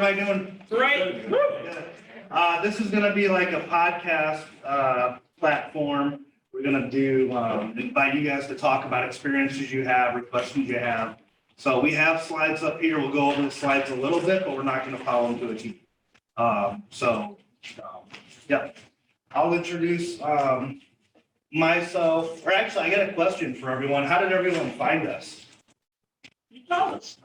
everybody doing? Great. Good. This is gonna be like a podcast, platform. We're gonna invite you guys to talk about experiences you have or questions you have. So we have slides up here. We'll go over the slides a little bit, but we're not gonna follow them to a T. Yeah. I'll introduce, myself, or actually, I got a question for everyone. How did everyone find us? You tell us.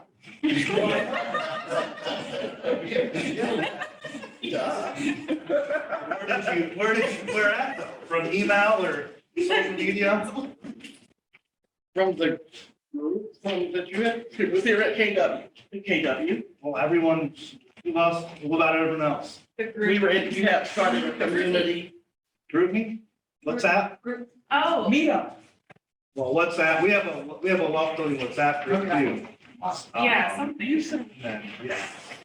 Where at though? From email or social media? From the group, that you had, was there at KW? Well, everyone, who else? What about everyone else? We were in, you have started a community. Group me? What's that? Oh, Meetup. Well, what's that? We have a welcoming WhatsApp group too. Awesome. yeah, something. Yeah.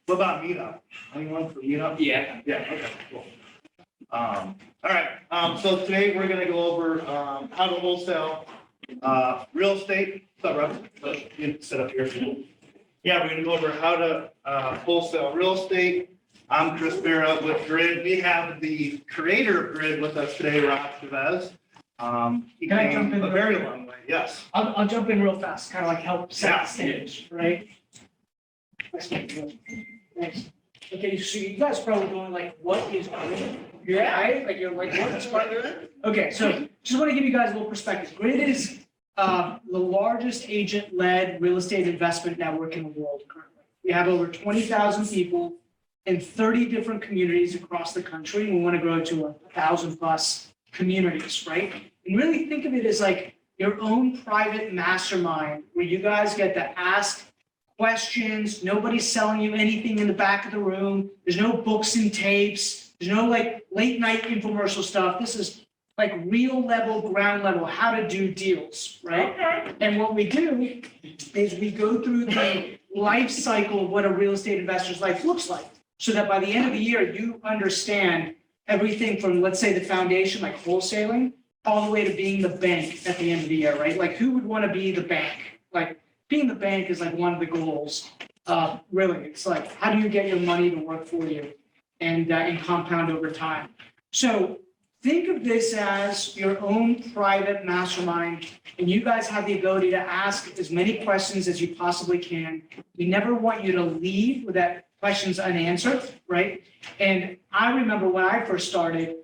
What about meetup? Anyone for meetup? Yeah. Yeah, okay, cool. All right, so today we're gonna go over, how to wholesale, real estate. What's up, Rob? You can sit up here. Yeah, we're gonna go over how to, wholesale real estate. I'm Chris Berra with Grid. We have the creator of Grid with us today, Rob Chavez. He Can I came jump in a real very quick? long way, yes. I'll jump in real fast, kind of like help set Yeah. the stage, right? Thanks. Okay, so you guys probably going like, what is Grid? Yeah, right? Like you're like, what's Grid? Okay, so just want to give you guys a little perspective. Grid is the largest agent-led real estate investment network in the world currently. We have over 20,000 people in 30 different communities across the country. We want to grow to 1,000 plus communities, right? And really think of it as like your own private mastermind where you guys get to ask questions. Nobody's selling you anything in the back of the room. There's no books and tapes. There's no like late night infomercial stuff. This is like real level, ground level, how to do deals, right? Okay. And what we do is we go through the life cycle of what a real estate investor's life looks like. So that by the end of the year, you understand everything from, let's say, the foundation, like wholesaling, all the way to being the bank at the end of the year, right? Like who would want to be the bank? Like being the bank is like one of the goals. Really, it's like, how do you get your money to work for you and compound over time? So think of this as your own private mastermind, and you guys have the ability to ask as many questions as you possibly can. We never want you to leave with that questions unanswered, right? And I remember when I first started,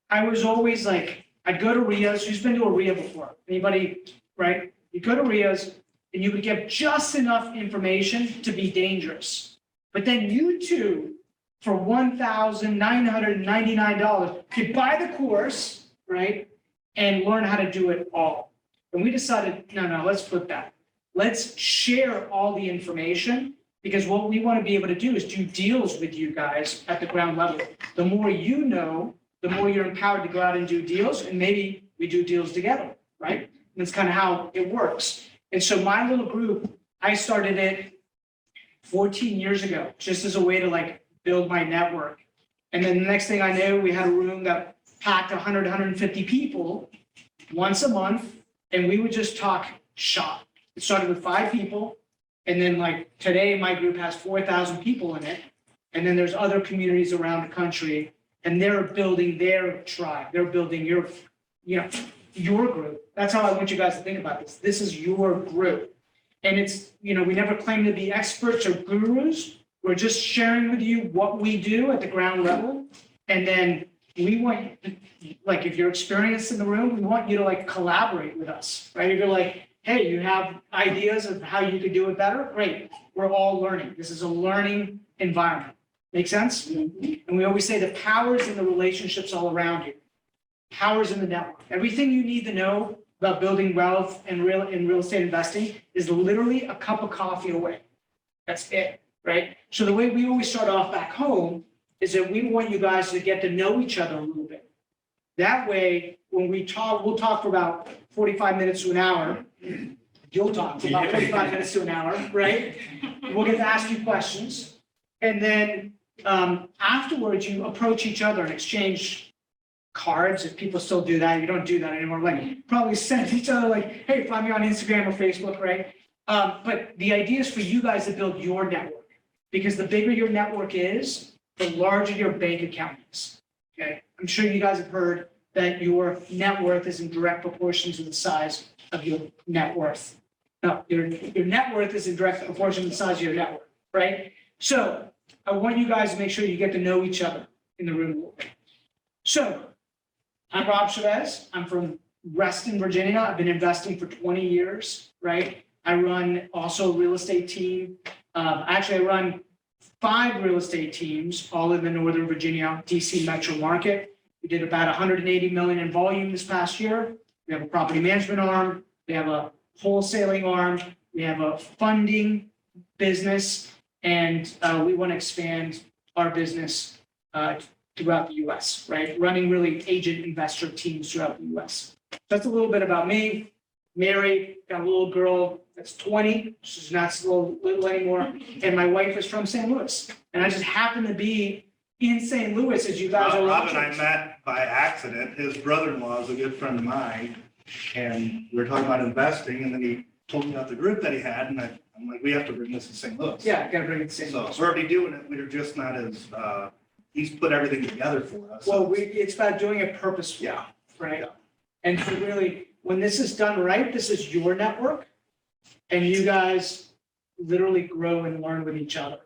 I was always like, I'd go to RIAs. Who's been to a RIA before? Anybody, right? You go to RIAs and you would give just enough information to be dangerous. But then you too, for $1,999, could buy the course, right? And learn how to do it all. And we decided, no, let's flip that. Let's share all the information, because what we want to be able to do is do deals with you guys at the ground level. The more you know, the more you're empowered to go out and do deals, and maybe we do deals together, right? And that's kind of how it works. And so my little group, I started it 14 years ago, just as a way to like build my network. And then the next thing I knew, we had a room that packed 100, 150 people once a month, and we would just talk shop. It started with 5 people. And then like today, my group has 4,000 people in it. And then there's other communities around the country, and they're building their tribe. They're building your group. That's how I want you guys to think about this. This is your group. And it's, we never claim to be experts or gurus. We're just sharing with you what we do at the ground level. And then we want, like, if you're experienced in the room, we want you to like collaborate with us, right? If you're like, hey, you have ideas of how you could do it better? Great. We're all learning. This is a learning environment. Make sense? Mm-hmm. And we always say the power's in the relationships all around you. Power's in the network. Everything you need to know about building wealth and real estate investing is literally a cup of coffee away. That's it, right? So the way we always start off back home is that we want you guys to get to know each other a little bit. That way, when we talk, we'll talk for about 45 minutes to an hour. You'll talk for about 45 minutes to an hour, right? We'll get to ask you questions. And then afterwards, you approach each other and exchange cards. If people still do that, you don't do that anymore. Like probably send each other like, hey, find me on Instagram or Facebook, right? But the idea is for you guys to build your network. because the bigger your network is, the larger your bank account is. Okay, I'm sure you guys have heard that your net worth is in direct proportion to the size of your net worth. No, your net worth is in direct proportion to the size of your net worth, right? So I want you guys to make sure you get to know each other in the room. So I'm Rob Chavez. I'm from Reston, Virginia. I've been investing for 20 years, right? I run also a real estate team. Actually, I run 5 real estate teams, all in the Northern Virginia, DC metro market. We did about 180 million in volume this past year. We have a property management arm. We have a wholesaling arm. We have a funding business, and we want to expand our business throughout the U.S., right? Running really agent investor teams throughout the U.S. That's a little bit about me. Married, got a little girl that's 20. She's not so little anymore. And my wife is from St. Louis. And I just happen to be in St. Louis as you guys are Rob and watching. I met by accident. His brother-in-law is a good friend of mine. And we were talking about investing, and then he told me about the group that he had, and I'm like, we have to bring this to St. Louis. Yeah, gotta bring it to St. So Louis. we're already doing it. We're just not as, he's put everything together for us. Well, it's about doing it purposefully, Yeah. right? Yeah. And so really, when this is done right, this is your network. And you guys literally grow and learn with each other,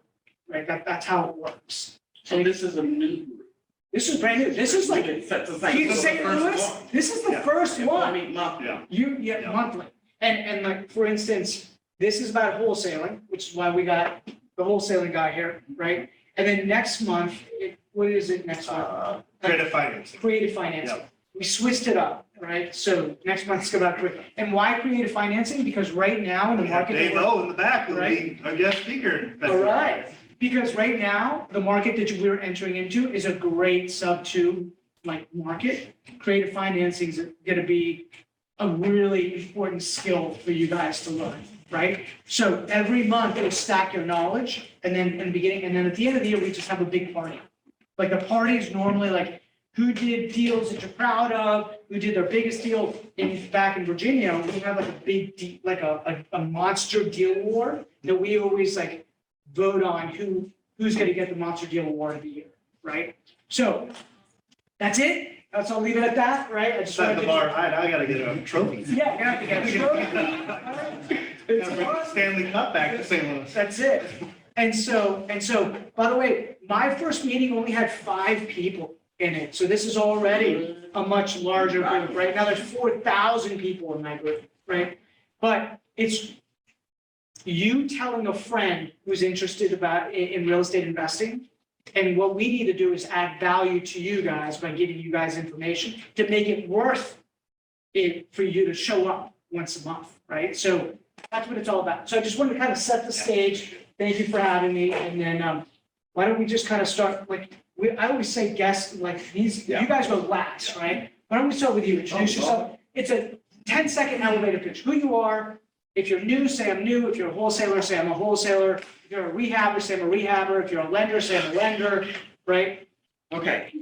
right? That's how it works. So this is a new group. This is brand new. This is like, That's the you same. St. Louis, this is the Yeah. first one. Yeah. Yeah, monthly. And like, for instance, this is about wholesaling, which is why we got the wholesaling guy here, right? And then next month, what is it next month? Creative financing. Creative financing. We switched it up, right? So next month's about creative. And why creative financing? Because right now in the We have market. Dave O in the back, will Right. be our guest speaker. All right, because right now, the market that we're entering into is a great sub-2 like market. Creative financing is gonna be a really important skill for you guys to learn, right? So every month it'll stack your knowledge, and then in the beginning, and then at the end of the year, we just have a big party. Like the party is normally like, who did deals that you're proud of, who did their biggest deal back in Virginia, we have like a big, like a monster deal award that we always like vote on who's gonna get the monster deal award of the year, right? So that's it. I'll leave it at that, right? I just Set wanted the to. bar high. I gotta get a trophy. Yeah, you're gonna have to get a trophy. It's Bring the awesome. Stanley Cup back to St. Louis. That's it. And so, by the way, my first meeting only had 5 people in it. So this is already a much larger group, right? Now there's 4,000 people in my group, right? But it's you telling a friend who's interested in real estate investing. And what we need to do is add value to you guys by giving you guys information to make it worth it for you to show up once a month, right? So that's what it's all about. So I just wanted to kind of set the stage. Thank you for having me. And then why don't we just kind of start, like, I always say guests, like these, you guys go last, right? Why don't we start with you? Introduce yourself. It's a 10-second elevator pitch. Who you are. If you're new, say I'm new. If you're a wholesaler, say I'm a wholesaler. If you're a rehabber, say I'm a rehabber. If you're a lender, say I'm a lender, right? Okay.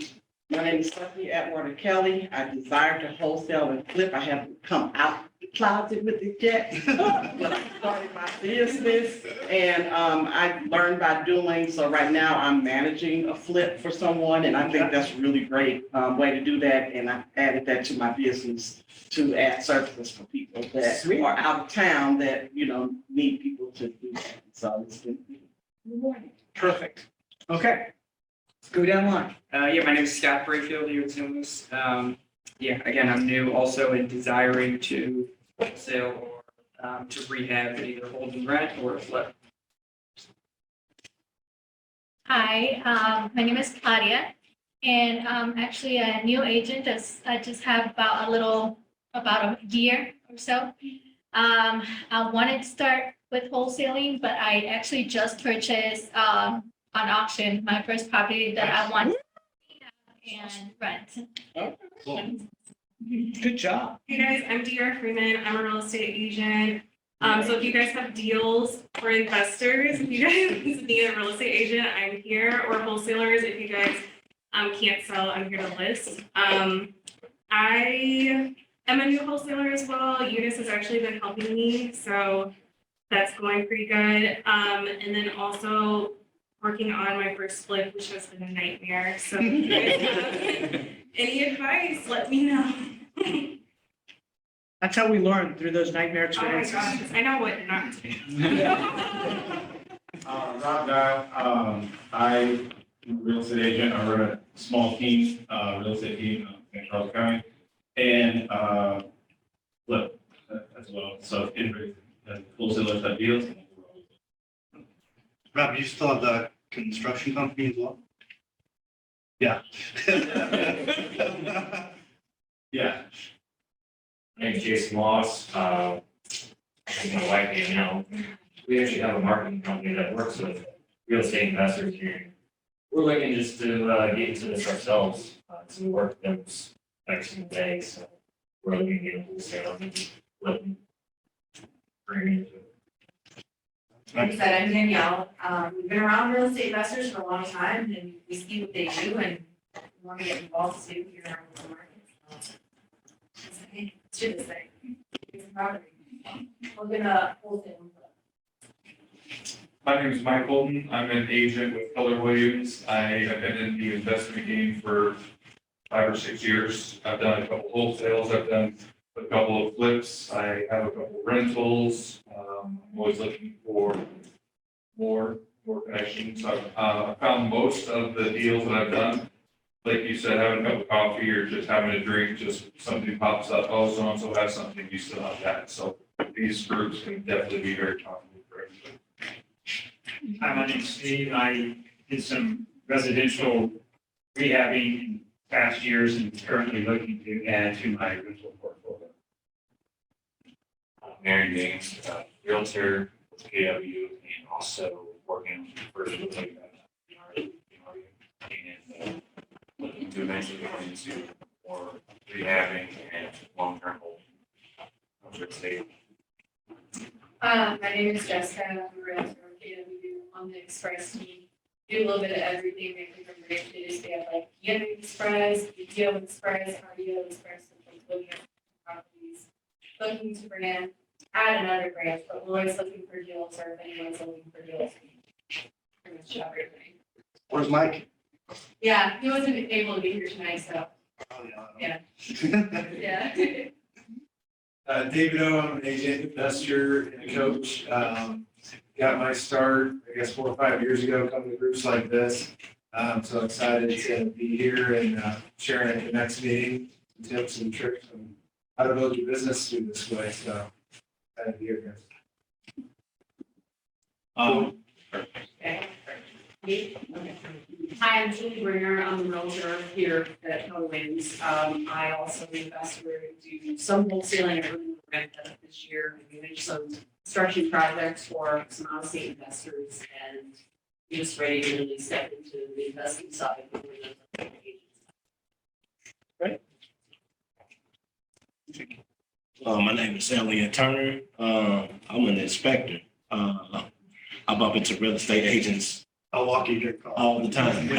My name is Stephanie Atwater Kelly. I desire to wholesale and flip. I haven't come out the closet with it yet. But I started my business and I learned by doing. So right now I'm managing a flip for someone, and I think that's a really great way to do that. And I added that to my business to add services for people that Sweet. are out of town that, need people to do that. So it's been. Perfect. Okay. Let's go down the line. Yeah, my name is Scott Brayfield here at Zooms. Yeah, again, I'm new also in desiring to wholesale or to rehab, either hold and rent or flip. Hi, my name is Claudia, and I'm actually a new agent. I just have about a year or so. I wanted to start with wholesaling, but I actually just purchased on auction my first property that I want and rent. Good job. Hey guys, I'm Dear Freeman. I'm a real estate agent. So if you guys have deals for investors, if you guys need a real estate agent, I'm here, or wholesalers, if you guys can't sell, I'm here to list. I am a new wholesaler as well. Yunis has actually been helping me, so that's going pretty good. And then also working on my first flip, which has been a nightmare. So if you guys have any advice, let me know. That's how we learn, through those nightmare Oh my experiences. gosh, I know what not to do. Rob Dial, I'm a real estate agent. I run a small team, real estate team in Charles County. And, flip as well. So in wholesalers that deals. Rob, you still have the construction company as well? Yeah. Yeah. My name's Jason Moss. I think my wife, we actually have a marketing company that works with real estate investors here. We're looking just to get into this ourselves, to work those next few days. So we're looking to get a wholesale and looking. Bring it to. Like I said, I'm Danielle. We've been around real estate investors for a long time and we see what they do and we want to get involved too here in our local market. It's just the same. It's a property. We're gonna wholesale. My name is Mike Holton. I'm an agent with Keller Williams. I have been in the investment game for 5 or 6 years. I've done a couple wholesales. I've done a couple of flips. I have a couple rentals. I'm always looking for more connections. I've found most of the deals that I've done, like you said, having a cup of coffee or just having a drink, just something pops up, oh, so-and-so has something, you still have that. So these groups can definitely be very profitable for everybody. Hi, my name's Steve. I did some residential rehabbing in past years and currently looking to add to my rental portfolio. Mary James, realtor with KW, and also working for the and looking to eventually go into more rehabbing and long-term hold. I should say. My name is Jessica. I'm a realtor with KW on the express team. Do a little bit of everything, making from branches. We have like Yeti Express, BTO Express, RDO Express, and looking at properties. Looking to brand, add another branch, but we're always looking for deals, or if anyone's looking for deals. Pretty much everything. Where's Mike? Yeah, he wasn't able to be here tonight, so, Oh, Yeah. yeah. yeah. David O, I'm an agent, investor, and a coach. Got my start, I guess, 4 or 5 years ago, coming to groups like this. I'm so excited to be here and sharing at the next meeting, tips and tricks on how to build your business through this way. So excited to be here, guys. Okay. Hi, I'm Julie Bringer. I'm a realtor here at Keller Williams. I also invested do some wholesaling and really rent that this year. We did some construction projects for some out-of-state investors and we're just ready to really step into the investing side. My name is Elliot Turner. I'm an inspector. I bump into real estate agents I'll walk you your car. all the time.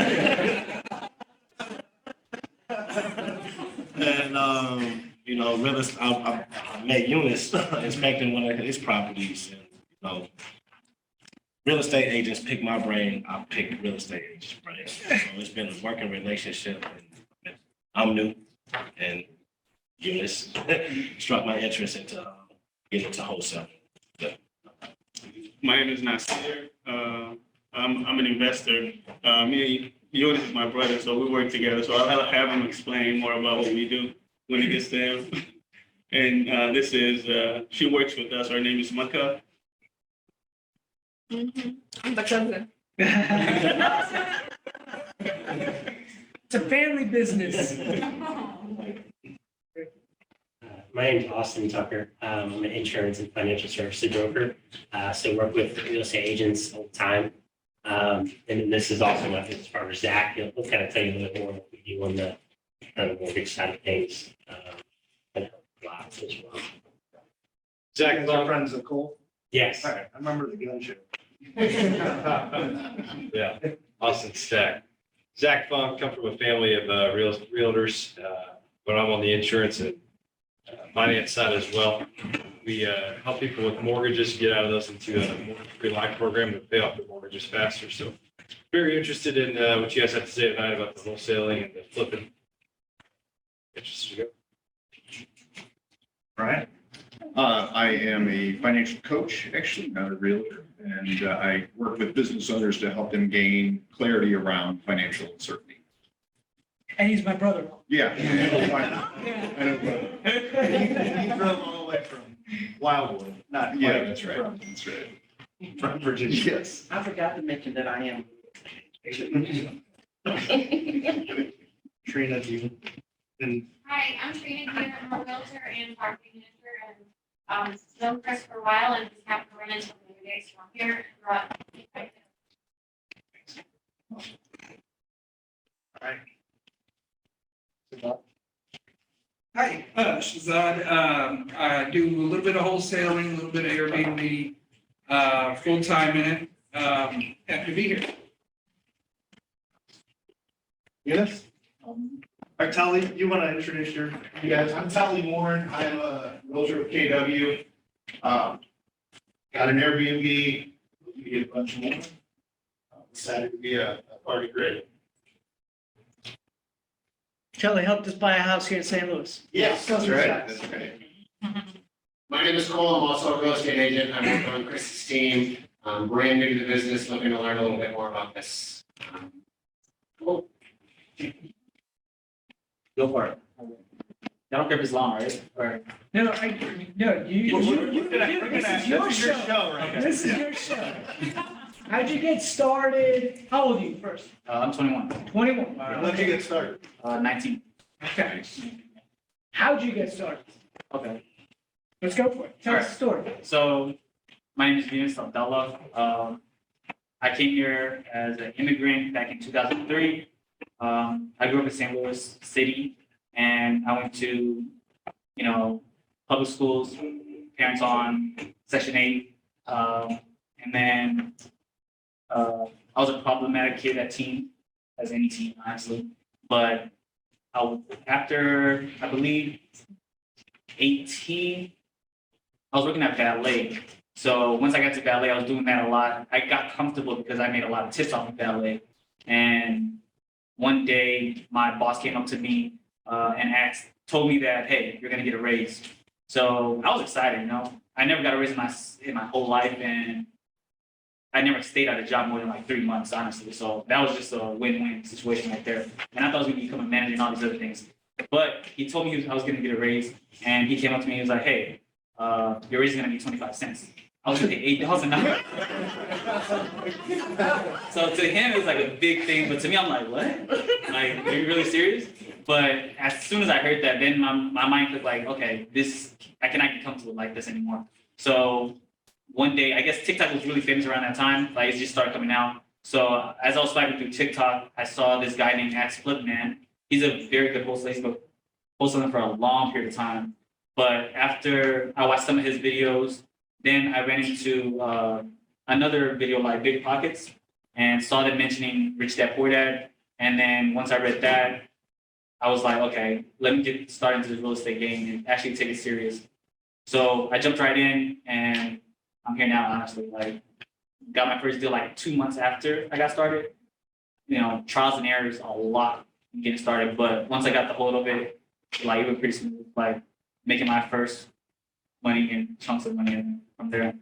And, I met Yunis inspecting one of his properties. And, real estate agents pick my brain. I pick real estate agents' brain. So it's been a working relationship. And I'm new. And Yunis struck my interest into getting into wholesale. My name is Nasir. I'm an investor. Me and Yunis is my brother, so we work together. So I'll have him explain more about what we do when he gets there. And this is, she works with us. Her name is Maka. I'm the cousin. It's a family business. My name is Austin Tucker. I'm an insurance and financial services broker. So work with real estate agents all the time. And then this is also my business partner, Zach. He'll kind of tell you a little bit more what we do on the mortgage side of things. And lots as well. Zach, is our friends of Cole? Yes. All right, I remember the gun show. Yeah, Austin Stack. Zach Funk, come from a family of realtors, but I'm on the insurance and finance side as well. We help people with mortgages get out of those into a mortgage-free life program to pay off their mortgages faster. So very interested in what you guys have to say tonight about the wholesaling and the flipping. Interested to go. Right. I am a financial coach, actually, not a realtor, and I work with business owners to help them gain clarity around financial uncertainty. And he's my brother. Yeah. I know. He drove all the way from Wildwood, not. Yeah, that's right. That's right. From Virginia. Yes. I forgot to mention that I am. Trina, do you? And Hi, I'm Trina here. I'm a realtor and property manager and known Chris for a while and just happened to run into him the other day, so I'm here and brought. Hi, Shazad. I do a little bit of wholesaling, a little bit of Airbnb, full-time in it. Happy to be here. Yunis? All right, Tellee, you want to introduce you guys? I'm Tellee Warren. I'm a realtor with KW. Got an Airbnb. We get a bunch more. Decided to be a party grid. Kelly helped us buy a house here in St. Louis. Yes, that's right. That's right. My name is Cole. I'm also a real estate agent. I'm working on Chris's team. I'm brand new to the business, looking to learn a little bit more about this. Go for it. I don't care if it's long, right? Or No, no, This is your show, right? This is your show. How'd you get started? How old are you first? I'm 21. 21. When did you get started? 19. Okay. How'd you get started? Okay. Let's go for it. Tell us the story. So my name is Yunis Abdalla. I came here as an immigrant back in 2003. I grew up in St. Louis City, and I went to, public schools, parents on Section 8. And then I was a problematic kid at teen, as any teen, honestly. But after, I believe, 18, I was working at ballet. So once I got to ballet, I was doing that a lot. I got comfortable because I made a lot of tips off of ballet. And one day, my boss came up to me and told me that, hey, you're gonna get a raise. So I was excited, I never got a raise in my whole life, and I never stayed at a job more than like 3 months, honestly. So that was just a win-win situation right there. And I thought I was gonna become a manager and all these other things. But he told me I was gonna get a raise, and he came up to me and he was like, hey, your raise is gonna be 25 cents. I was gonna get $8 an hour. So to him, it was like a big thing, but to me, I'm like, what? Like, are you really serious? But as soon as I heard that, then my mind clicked like, okay, I cannot get comfortable like this anymore. So one day, I guess TikTok was really famous around that time. Like, it just started coming out. So as I was swiping through TikTok, I saw this guy named Flipman. He's a very good wholesaler. He's been wholesaling for a long period of time. But after I watched some of his videos, then I ran into another video like Big Pockets and saw them mentioning Rich Dad Poor Dad. And then once I read that, I was like, okay, let me get started into the real estate game and actually take it serious. So I jumped right in, and I'm here now, honestly. Like, got my first deal like 2 months after I got started. Trials and errors a lot in getting started, but once I got the hold of it, like, it was pretty smooth. Like, making my first money and chunks of money, and from there.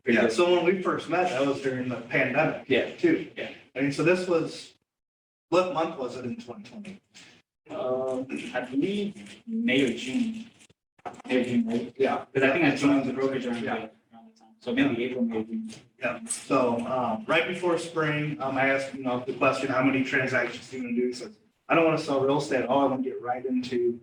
Yeah, so when we first met, that was during the pandemic. Yeah. Too. Yeah. I mean, so this was, what month was it in 2020? I believe May or June. May or June, right? Yeah. Because I think I joined the brokerage around that time. So maybe April, May, June. Yeah, so, right before spring, I asked, the question, how many transactions do you want to do? He says, I don't want to sell real estate at all. I want to get right into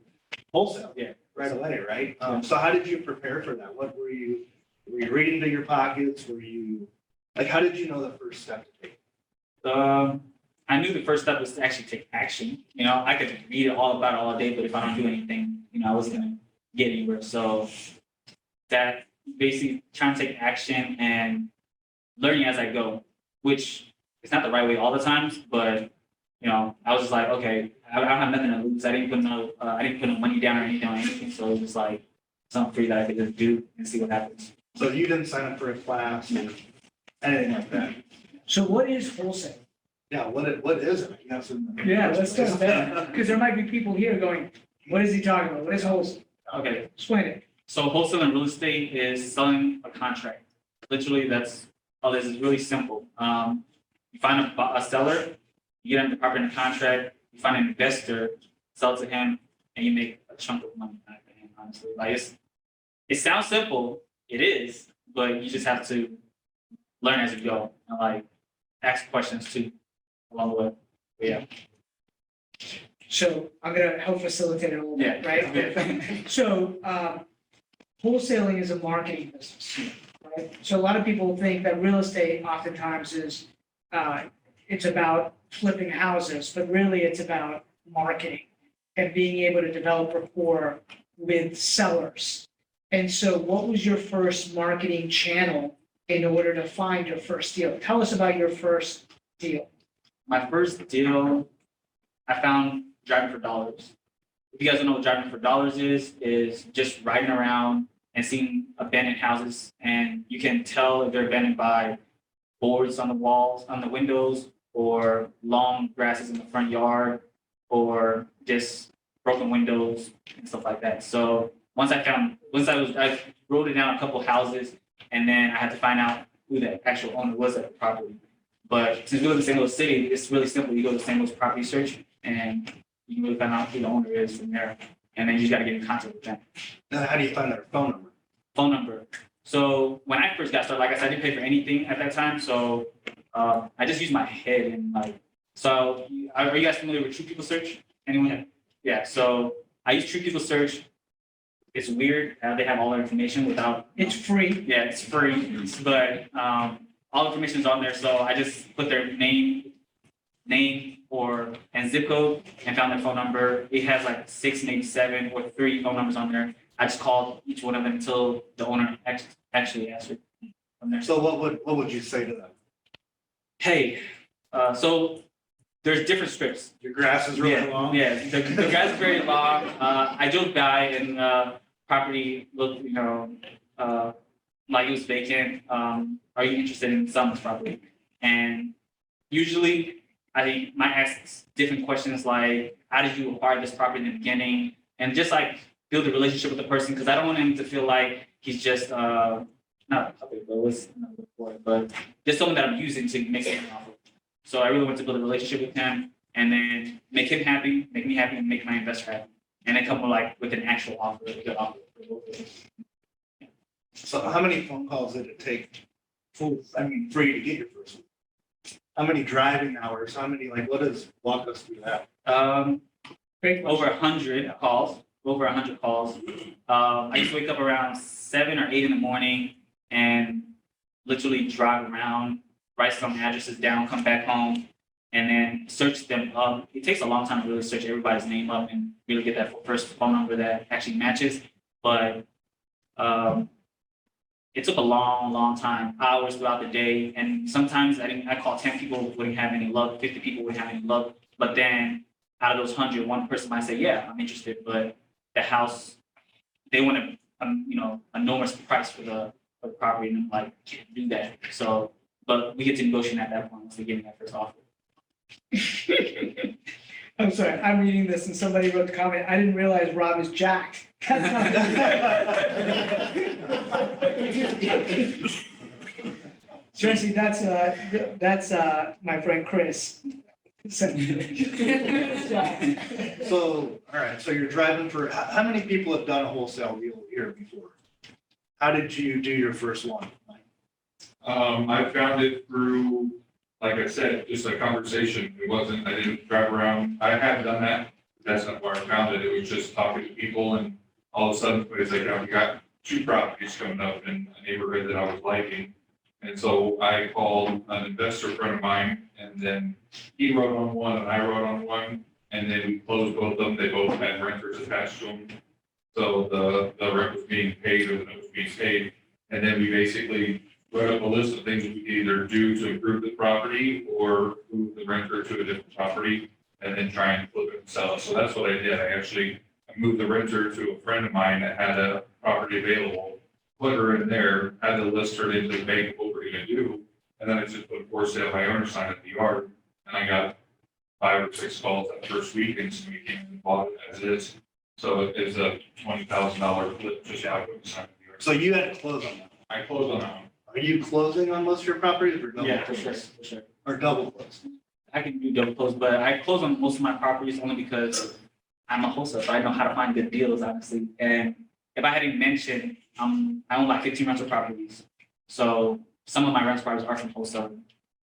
wholesale. Yeah. Right away, right? So how did you prepare for that? What were you reading to your pockets? How did you know the first step to take? I knew the first step was to actually take action. I could read all about it all day, but if I don't do anything, I wasn't gonna get anywhere. So that basically trying to take action and learning as I go, which is not the right way all the times, but I was just like, okay, I don't have nothing to lose. I didn't put no money down or anything. So it was just like something free that I could just do and see what happens. So you didn't sign up for a class or anything like that? So what is wholesale? Yeah, what is it? I guess. Yeah, let's start there, because there might be people here going, what is he talking about? What is wholesale? Okay, Explain it. so wholesale in real estate is selling a contract. Literally, that's all this is really simple. You find a seller, you get him the property in the contract, you find an investor, sell it to him, and you make a chunk of money back to him, honestly. Like it sounds simple, it is, but you just have to learn as you go and like ask questions too along the way. But yeah. So I'm gonna help facilitate it a little bit, Yeah. right? So, wholesaling is a marketing business, right? So a lot of people think that real estate oftentimes is, it's about flipping houses, but really it's about marketing and being able to develop rapport with sellers. And so what was your first marketing channel in order to find your first deal? Tell us about your first deal. My first deal, I found driving for dollars. If you guys don't know what driving for dollars is just riding around and seeing abandoned houses, and you can tell if they're abandoned by boards on the walls, on the windows, or long grasses in the front yard, or just broken windows and stuff like that. So I wrote it down a couple houses, and then I had to find out who the actual owner was of the property. But since we live in St. Louis City, it's really simple. You go to St. Louis property search, and you can really find out who the owner is from there. And then you just got to get in contact with them. Now, how do you find their phone number? Phone number. So when I first got started, like I said, I didn't pay for anything at that time. So I just used my head and like, so are you guys familiar with True People Search? Anyone? Yeah. So I use True People Search. It's weird how they have all their information without. It's free. Yeah, it's free, but all the information is on there. So I just put their name and zip code and found their phone number. It has like 6, maybe 7 or 3 phone numbers on there. I just called each one of them until the owner actually answered from there. So what would you say to them? Hey, so there's different scripts. Your grass is really long? Yeah, the grass is very long. I drove by and property looked, like it was vacant. Are you interested in selling this property? And usually I might ask different questions like, how did you acquire this property in the beginning? And just like build a relationship with the person, because I don't want him to feel like he's just not a puppet, but just someone that I'm using to make something off of. So I really want to build a relationship with him and then make him happy, make me happy, and make my investor happy. And then come with an actual offer, a good offer for both of us. So how many phone calls did it take for you to get your first one? How many driving hours? How many, walk us through that? Over 100 calls. I used to wake up around 7 or 8 in the morning and literally drive around, write some addresses down, come back home, and then search them up. It takes a long time to really search everybody's name up and really get that first phone number that actually matches. But it took a long time, hours throughout the day. And sometimes I called 10 people, wouldn't have any luck, 50 people wouldn't have any luck. But then out of those 100, one person might say, yeah, I'm interested, but the house, they want an enormous price for the property, and I'm like, can't do that. So, but we get to negotiate at that point once we get that first offer. I'm sorry, I'm reading this and somebody wrote the comment, I didn't realize Rob is jacked. That's not. Tracy, that's my friend Chris. So, all right, so you're driving for, how many people have done a wholesale deal here before? How did you do your first one? I found it through, like I said, just a conversation. I didn't drive around. I had done that. That's not where I found it. It was just talking to people, and all of a sudden, it's like, we got 2 properties coming up in a neighborhood that I was liking. And so I called an investor friend of mine, and then he wrote on one and I wrote on one, and then we closed both of them. They both had renters attached to them. So the rent was being paid or the note was being paid. And then we basically wrote up a list of things we could either do to improve the property or move the renter to a different property and then try and flip it and sell it. So that's what I did. I moved the renter to a friend of mine that had a property available, put her in there, had the list turned into the bank, what we're gonna do. And then I just put for sale by owner sign at the yard. And I got 5 or 6 calls that first week, and somebody came and bought it as is. So it is a $20,000 flip just out of the side of the yard. So you had to close on that. I closed on that one. Are you closing on most of your properties or double? Yeah, for sure. Or double close? I can do double close, but I close on most of my properties only because I'm a wholesaler, so I know how to find good deals, honestly. And if I hadn't mentioned, I own like 15 rental properties. So some of my rental properties are from wholesale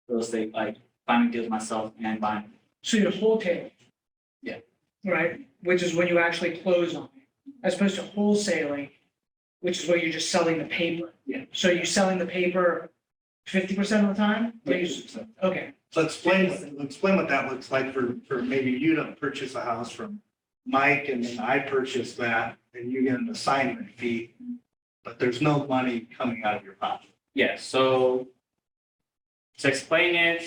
real estate, like finding deals myself and buying. So you're wholesaling. Yeah. Right, which is when you actually close on it, as opposed to wholesaling, which is where you're just selling the paper. Yeah. So you're selling the paper 50% of the time? Yeah. Okay, So explain what that looks like for maybe you to purchase a house from Mike and then I purchase that and you get an assignment fee, but there's no money coming out of your pocket. Yeah, so to explain it,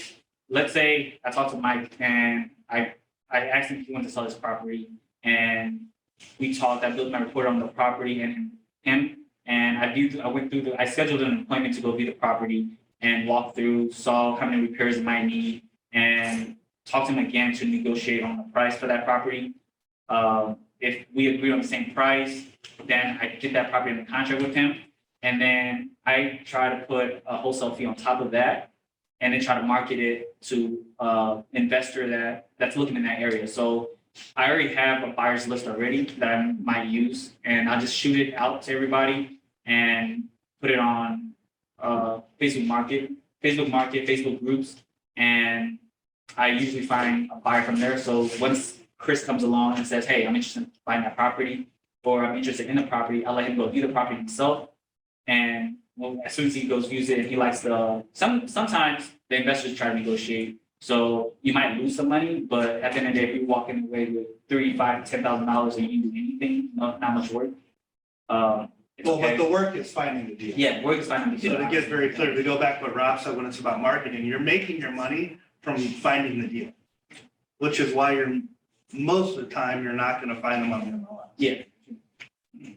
let's say I talked to Mike and I asked him if he wanted to sell his property, and we talked. I built my report on the property and him, and I scheduled an appointment to go view the property and walk through, saw how many repairs it might need, and talked to him again to negotiate on the price for that property. If we agree on the same price, then I get that property in the contract with him, and then I try to put a wholesale fee on top of that, and then try to market it to investor that's looking in that area. So I already have a buyer's list already that I might use, and I'll just shoot it out to everybody and put it on Facebook groups, and I usually find a buyer from there. So once Chris comes along and says, hey, I'm interested in buying that property, or I'm interested in the property, I'll let him go view the property himself. And as soon as he goes views it and he likes sometimes the investors try to negotiate. So you might lose some money, but at the end of the day, if you're walking away with $3,500 to $10,000 and you didn't do anything, not much work. It's Well, okay. but the work is finding the deal. Yeah, work is finding the deal. So to get very clear, to go back to what Rob said, when it's about marketing, you're making your money from finding the deal. Which is why most of the time, you're not gonna find them on the MLS. Yeah.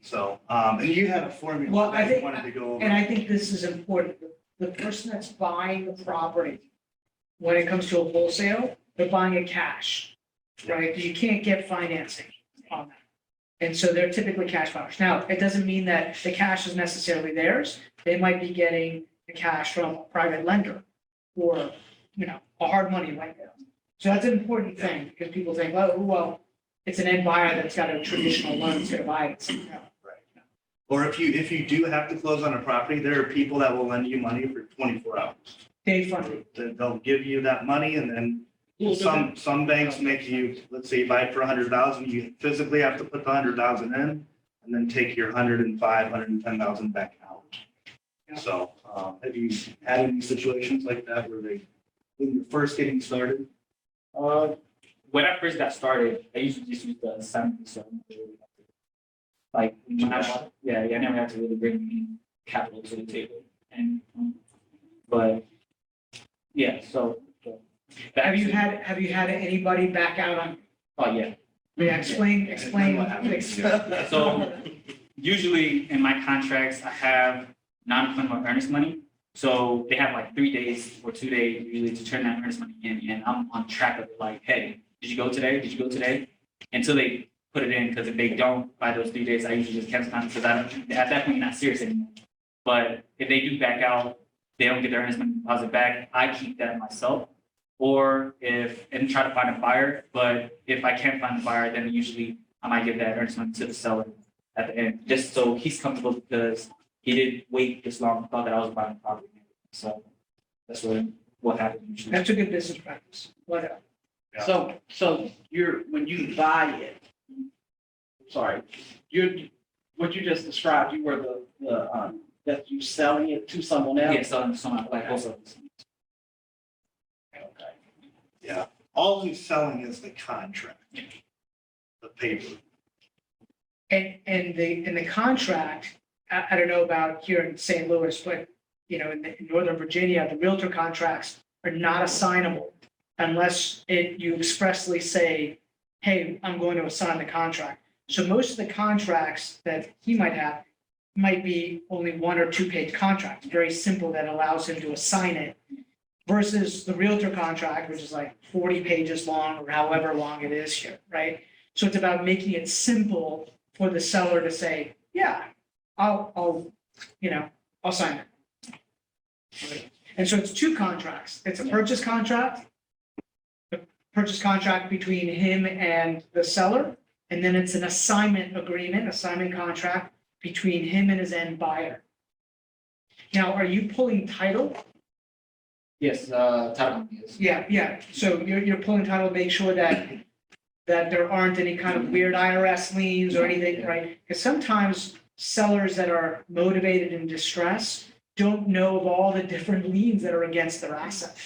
So, and you had a formula Well, I that you think- wanted to go over. and I think this is important. The person that's buying the property, when it comes to a wholesale, they're buying it cash, right? You can't get financing on that. And so they're typically cash buyers. Now, it doesn't mean that the cash is necessarily theirs. They might be getting the cash from a private lender or, a hard money lender. So that's an important thing because people think, oh, well, it's an end buyer that's got a traditional loan, it's gonna buy it. Or if you do have to close on a property, there are people that will lend you money for 24 hours. Day funding. They'll give you that money and then some banks make you, let's say you buy it for 100,000, you physically have to put the 100,000 in and then take your 110,000 back out. So, have you had any situations like that where when you're first getting started? When I first got started, I usually just use the assignment fee, so I never really have to- like, when I never have to really bring any capital to the table. And, but, yeah, so. Have you had anybody back out on, Oh, yeah. explain. So usually in my contracts, I have non-refundable earnest money. So they have like 3 days or 2 days usually to turn that earnest money in, and I'm on track of it, like, hey, did you go today? Did you go today? Until they put it in, because if they don't by those 3 days, I usually just cancel contracts because at that point, not serious anymore. But if they do back out, they don't get their earnest money deposit back, I keep that myself. Or and try to find a buyer, but if I can't find a buyer, then usually I might give that earnest money to the seller at the end, just so he's comfortable because he didn't wait this long, thought that I was buying the property. So that's what happened usually. That's a good business practice. Whatever. So when you buy it, what you just described, you were that you selling it to someone else? Yeah, selling to someone like also. Yeah, all he's selling is the contract, the paper. And the contract, I don't know about here in St. Louis, but, in Northern Virginia, the realtor contracts are not assignable unless you expressly say, hey, I'm going to assign the contract. So most of the contracts that he might have might be only 1 or 2 page contracts, very simple, that allows him to assign it. versus the realtor contract, which is like 40 pages long or however long it is here, right? So it's about making it simple for the seller to say, yeah, I'll sign it. Right? And so it's two contracts. It's a purchase contract between him and the seller, and then it's an assignment contract between him and his end buyer. Now, are you pulling title? Yes, title company is. Yeah. So you're pulling title, make sure that there aren't any kind of weird IRS liens or anything, right? Because sometimes sellers that are motivated in distress don't know of all the different liens that are against their asset,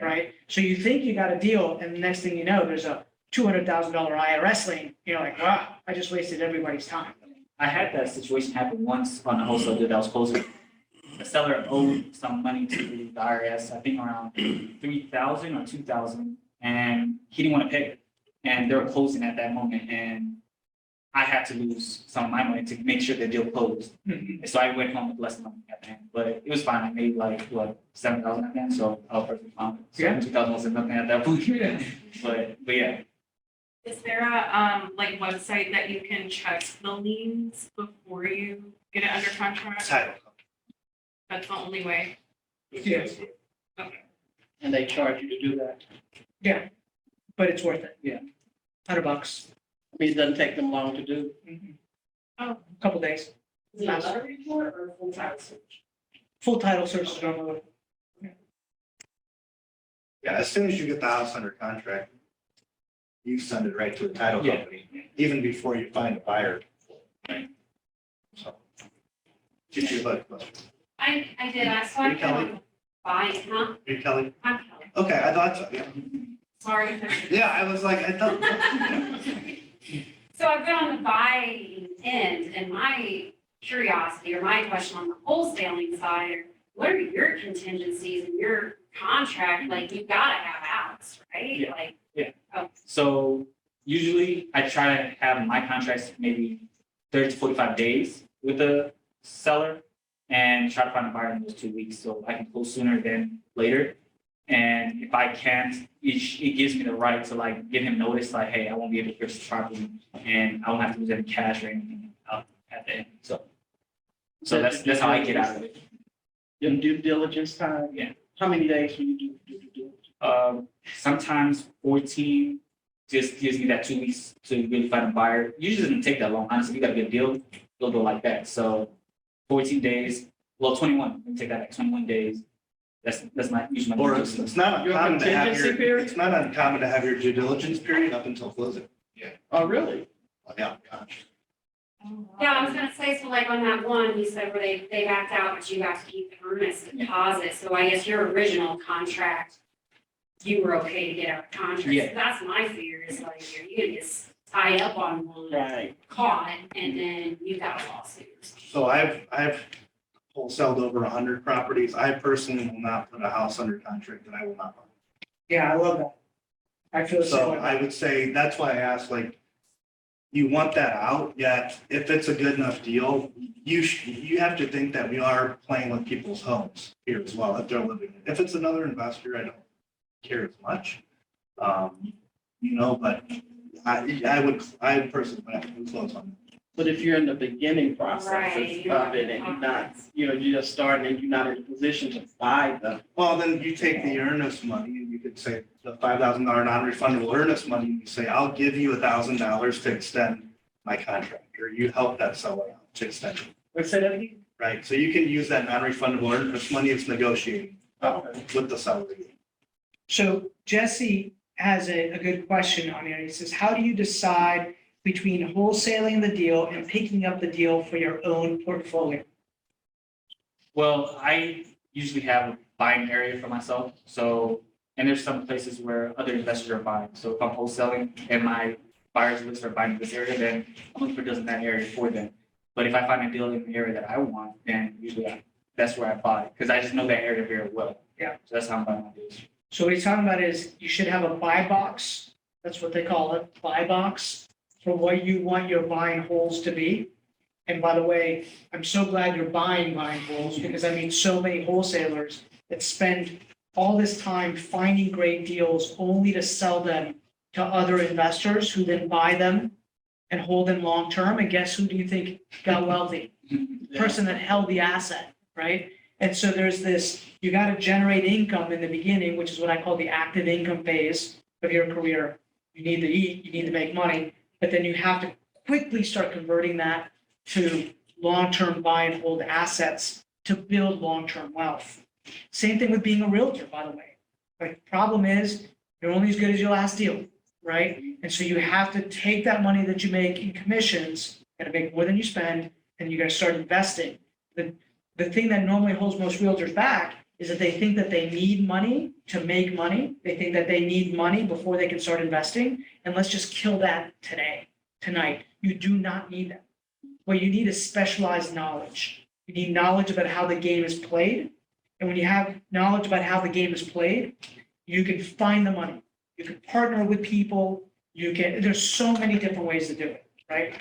right? So you think you got a deal, and the next thing you know, there's a $200,000 IRS lien. You're like, wow, I just wasted everybody's time. I had that situation happen once on a wholesale deal that was closing. The seller owed some money to the IRS, I think around $3,000 or $2,000, and he didn't want to pay it. And they were closing at that moment, and I had to lose some of my money to make sure the deal closed. And so I went home with less money at the end, but it was fine. I made like $7,000 at the end, so I was perfectly fine. So Yeah. 2,000 wasn't nothing at that point. But yeah. Is there a, like, website that you can check the liens before you get it under contract? Title. That's the only way. Yes. Okay. And they charge you to do that. Yeah, but it's worth it. Yeah. $100. I mean, it doesn't take them long to do. Oh, couple days. Is it a letter report or a full title search? Full title search is normally. Yeah, as soon as you get the house under contract, you send it right to the title Yeah. company, even before you find a buyer. Right. So. Get your butt question. I did, I saw Hey, it Kelly. on buying, huh? Hey, Kelly. I'm Kelly. Okay, I thought so, yeah. Sorry. Yeah, I was like, I thought. So I've been on the buying end, and my curiosity or my question on the wholesaling side, are what are your contingencies in your contract? Like, you gotta have outs, right? Yeah. Like, So usually I try to have my contracts maybe 30 to 45 days with the seller and try to find a buyer in those 2 weeks so I can close sooner than later. And if I can't, it gives me the right to like give him notice like, hey, I won't be able to purchase the property and I won't have to lose any cash or anything out at the end. So that's how I get out of it. Your due diligence time? Yeah. How many days will you do due diligence? Sometimes 14 just gives me that 2 weeks to really find a buyer. Usually doesn't take that long. Honestly, you got a good deal, it'll go like that. So 14 days, well, 21, we take that like 21 days. That's not usually my. Or it's not Your uncommon to have contingency period? it's not uncommon to have your due diligence period up until closing. Oh, really? Yeah, gosh. yeah, I was gonna say, so like on that one, you said where they backed out, but you have to keep the earnest deposit. So I guess your original contract, you were okay to get out of contract. Yeah. So that's my fear is like, you can just tie up on one, Right. caught, and then you got a lawsuit. So I've wholesaled over 100 properties. I personally will not put a house under contract that I will not buy. Yeah, I love that. I feel the same So way. I would say, that's why I asked, like, you want that out, yet if it's a good enough deal, you have to think that we are playing with people's homes here as well, if they're living. If it's another investor, I don't care as much. But I personally would have to close on it. But if you're in the beginning process Right. of it and you're just starting and you're not in a position to buy them. Well, then you take the earnest money and you could say the $5,000 non-refundable earnest money, you say, I'll give you $1,000 to extend my contract, or you help that seller out to extend it. Let's say that again. Right, so you can use that non-refundable earnest money, it's negotiating with the seller. So Jesse has a good question on here. He says, how do you decide between wholesaling the deal and picking up the deal for your own portfolio? Well, I usually have a buying area for myself. So, and there's some places where other investors are buying. So if I'm wholesaling and my buyers list are buying this area, then I'm looking for deals in that area for them. But if I find a deal in the area that I want, then usually that's where I buy because I just know that area very well. Yeah. So that's how I'm buying my deals. So what he's talking about is you should have a buy box. That's what they call it, buy box, for what you want your buying holes to be. And by the way, I'm so glad you're buying holes because I mean, so many wholesalers that spend all this time finding great deals only to sell them to other investors who then buy them and hold them long-term. And guess who do you think got wealthy? The person that held the asset, right? And so there's this, you got to generate income in the beginning, which is what I call the active income phase of your career. You need to eat, you need to make money, but then you have to quickly start converting that to long-term buy and hold assets to build long-term wealth. Same thing with being a realtor, by the way. Like, problem is, you're only as good as your last deal, right? And so you have to take that money that you make in commissions, got to make more than you spend, and you got to start investing. The thing that normally holds most realtors back is that they think that they need money to make money. They think that they need money before they can start investing. And let's just kill that tonight. You do not need that. What you need is specialized knowledge. You need knowledge about how the game is played. And when you have knowledge about how the game is played, you can find the money. You can partner with people. There's so many different ways to do it, right?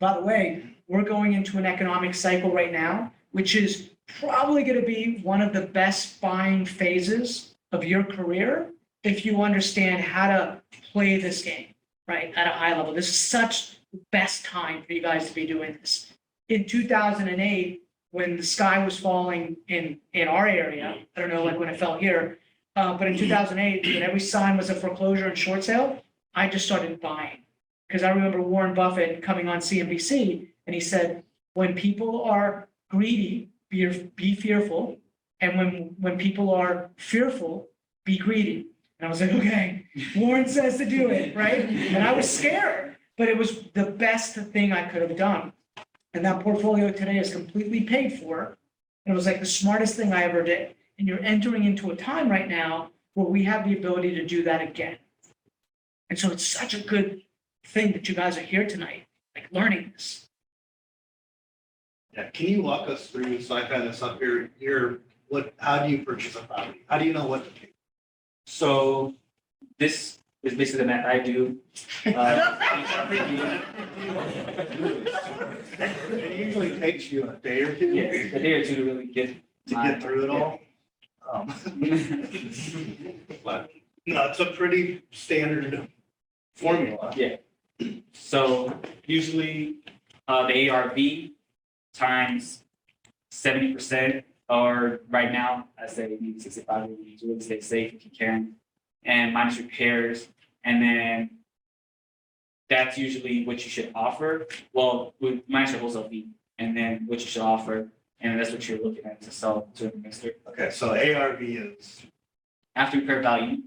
By the way, we're going into an economic cycle right now, which is probably going to be one of the best buying phases of your career if you understand how to play this game, right, at a high level. This is such the best time for you guys to be doing this. In 2008, when the sky was falling in our area, I don't know, like when it fell here, but in 2008, when every sign was a foreclosure and short sale, I just started buying. Because I remember Warren Buffett coming on CNBC, and he said, when people are greedy, be fearful, and when people are fearful, be greedy. And I was like, okay, Warren says to do it, right? And I was scared, but it was the best thing I could have done. And that portfolio today is completely paid for. And it was like the smartest thing I ever did. And you're entering into a time right now where we have the ability to do that again. And so it's such a good thing that you guys are here tonight, like learning this. Yeah, can you walk us through, so I've had this up here, how do you purchase a property? How do you know what to pick? So this is basically the math I do. It usually takes you a day or two. Yes, a day or two to really get through it all. But no, it's a pretty standard formula. Yeah. So usually the ARV times 70%, or right now I say maybe 65 to really stay safe if you can, and minus repairs, and then that's usually what you should offer. Well, with minus your wholesale fee, and then what you should offer, and that's what you're looking at to sell to an investor. Okay, so ARV is After repair value.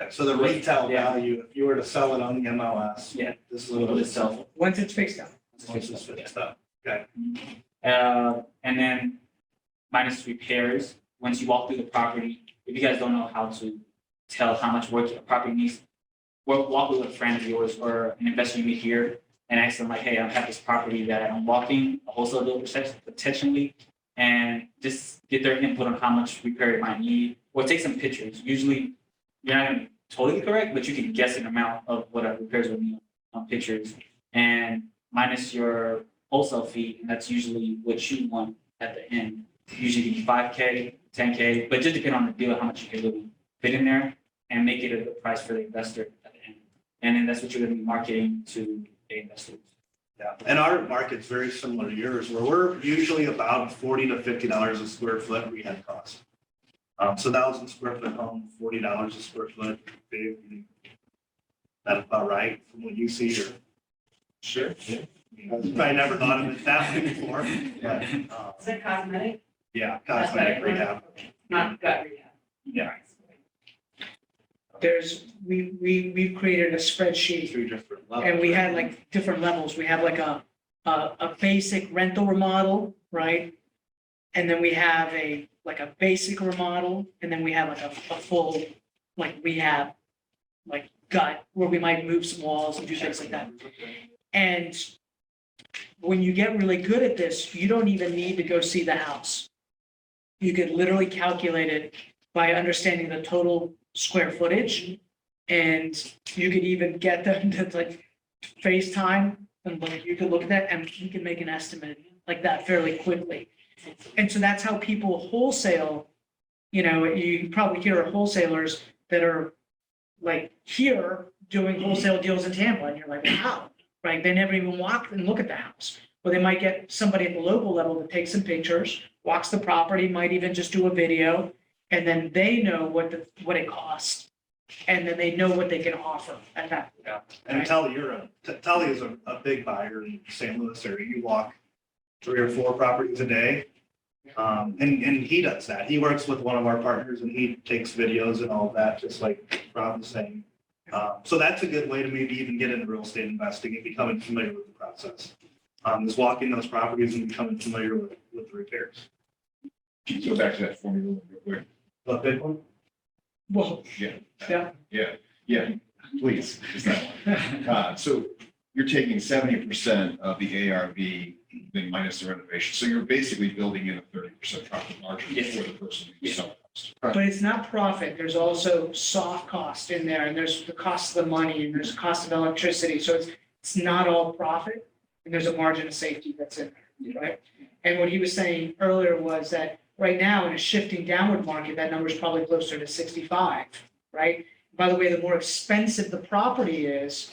okay. So the retail value, if you were to sell it on the MLS, Yeah. this is what it's itself. Once it's fixed out. Once it's fixed up. Okay. And then minus repairs. Once you walk through the property, if you guys don't know how to tell how much work a property needs, walk with a friend of yours or an investor you meet here and ask them like, hey, I have this property that I'm walking, a wholesale deal potentially, and just get their input on how much repair it might need, or take some pictures. Usually, you're not going to be totally correct, but you can guess an amount of what a repairs will need on pictures, and minus your wholesale fee, and that's usually what you want at the end. Usually 5K, 10K, but just depend on the deal, how much you can really fit in there and make it a good price for the investor at the end. And then that's what you're going to be marketing to the investors. Yeah, and our market's very similar to yours, where we're usually about $40 to $50 a square foot rehab cost. So 1,000 square foot home, $40 a square foot. That's about right from what you see here. Sure. I've probably never thought of it that way before, but Is it cosmetic? yeah, cosmetic rehab. Not gut rehab. Yeah. We've created a spreadsheet, Three different levels. and we had like different levels. We have like a basic rental remodel, right? And then we have a basic remodel, and then we have like a full like rehab, like gut, where we might move some walls and do things like that. And when you get really good at this, you don't even need to go see the house. You could literally calculate it by understanding the total square footage. And you could even get them to like FaceTime, and like you could look at that and you can make an estimate like that fairly quickly. And so that's how people wholesale you know, you probably hear of wholesalers that are like here doing wholesale deals in Tampa, and you're like, wow, right? They never even walk and look at the house. Or they might get somebody at the local level to take some pictures, walks the property, might even just do a video, and then they know what it costs. And then they know what they can offer at that. Yeah. And Tellee is a big buyer in St. Louis area. You walk 3 or 4 properties a day. And he does that. He works with one of our partners and he takes videos and all of that, just like Rob was saying. So that's a good way to maybe even get into real estate investing and becoming familiar with the process. Is walking those properties and becoming familiar with the repairs. Can you go back to that formula real quick? The big one? Well, Yeah, please. Just that one. So you're taking 70% of the ARV, then minus the renovation. So you're basically building in a 30% profit margin for the person who's selling the house. but it's not profit. There's also soft cost in there, and there's the cost of the money, and there's the cost of electricity. So it's not all profit, and there's a margin of safety that's in there, right? And what he was saying earlier was that right now in a shifting downward market, that number is probably closer to 65, right? By the way, the more expensive the property is,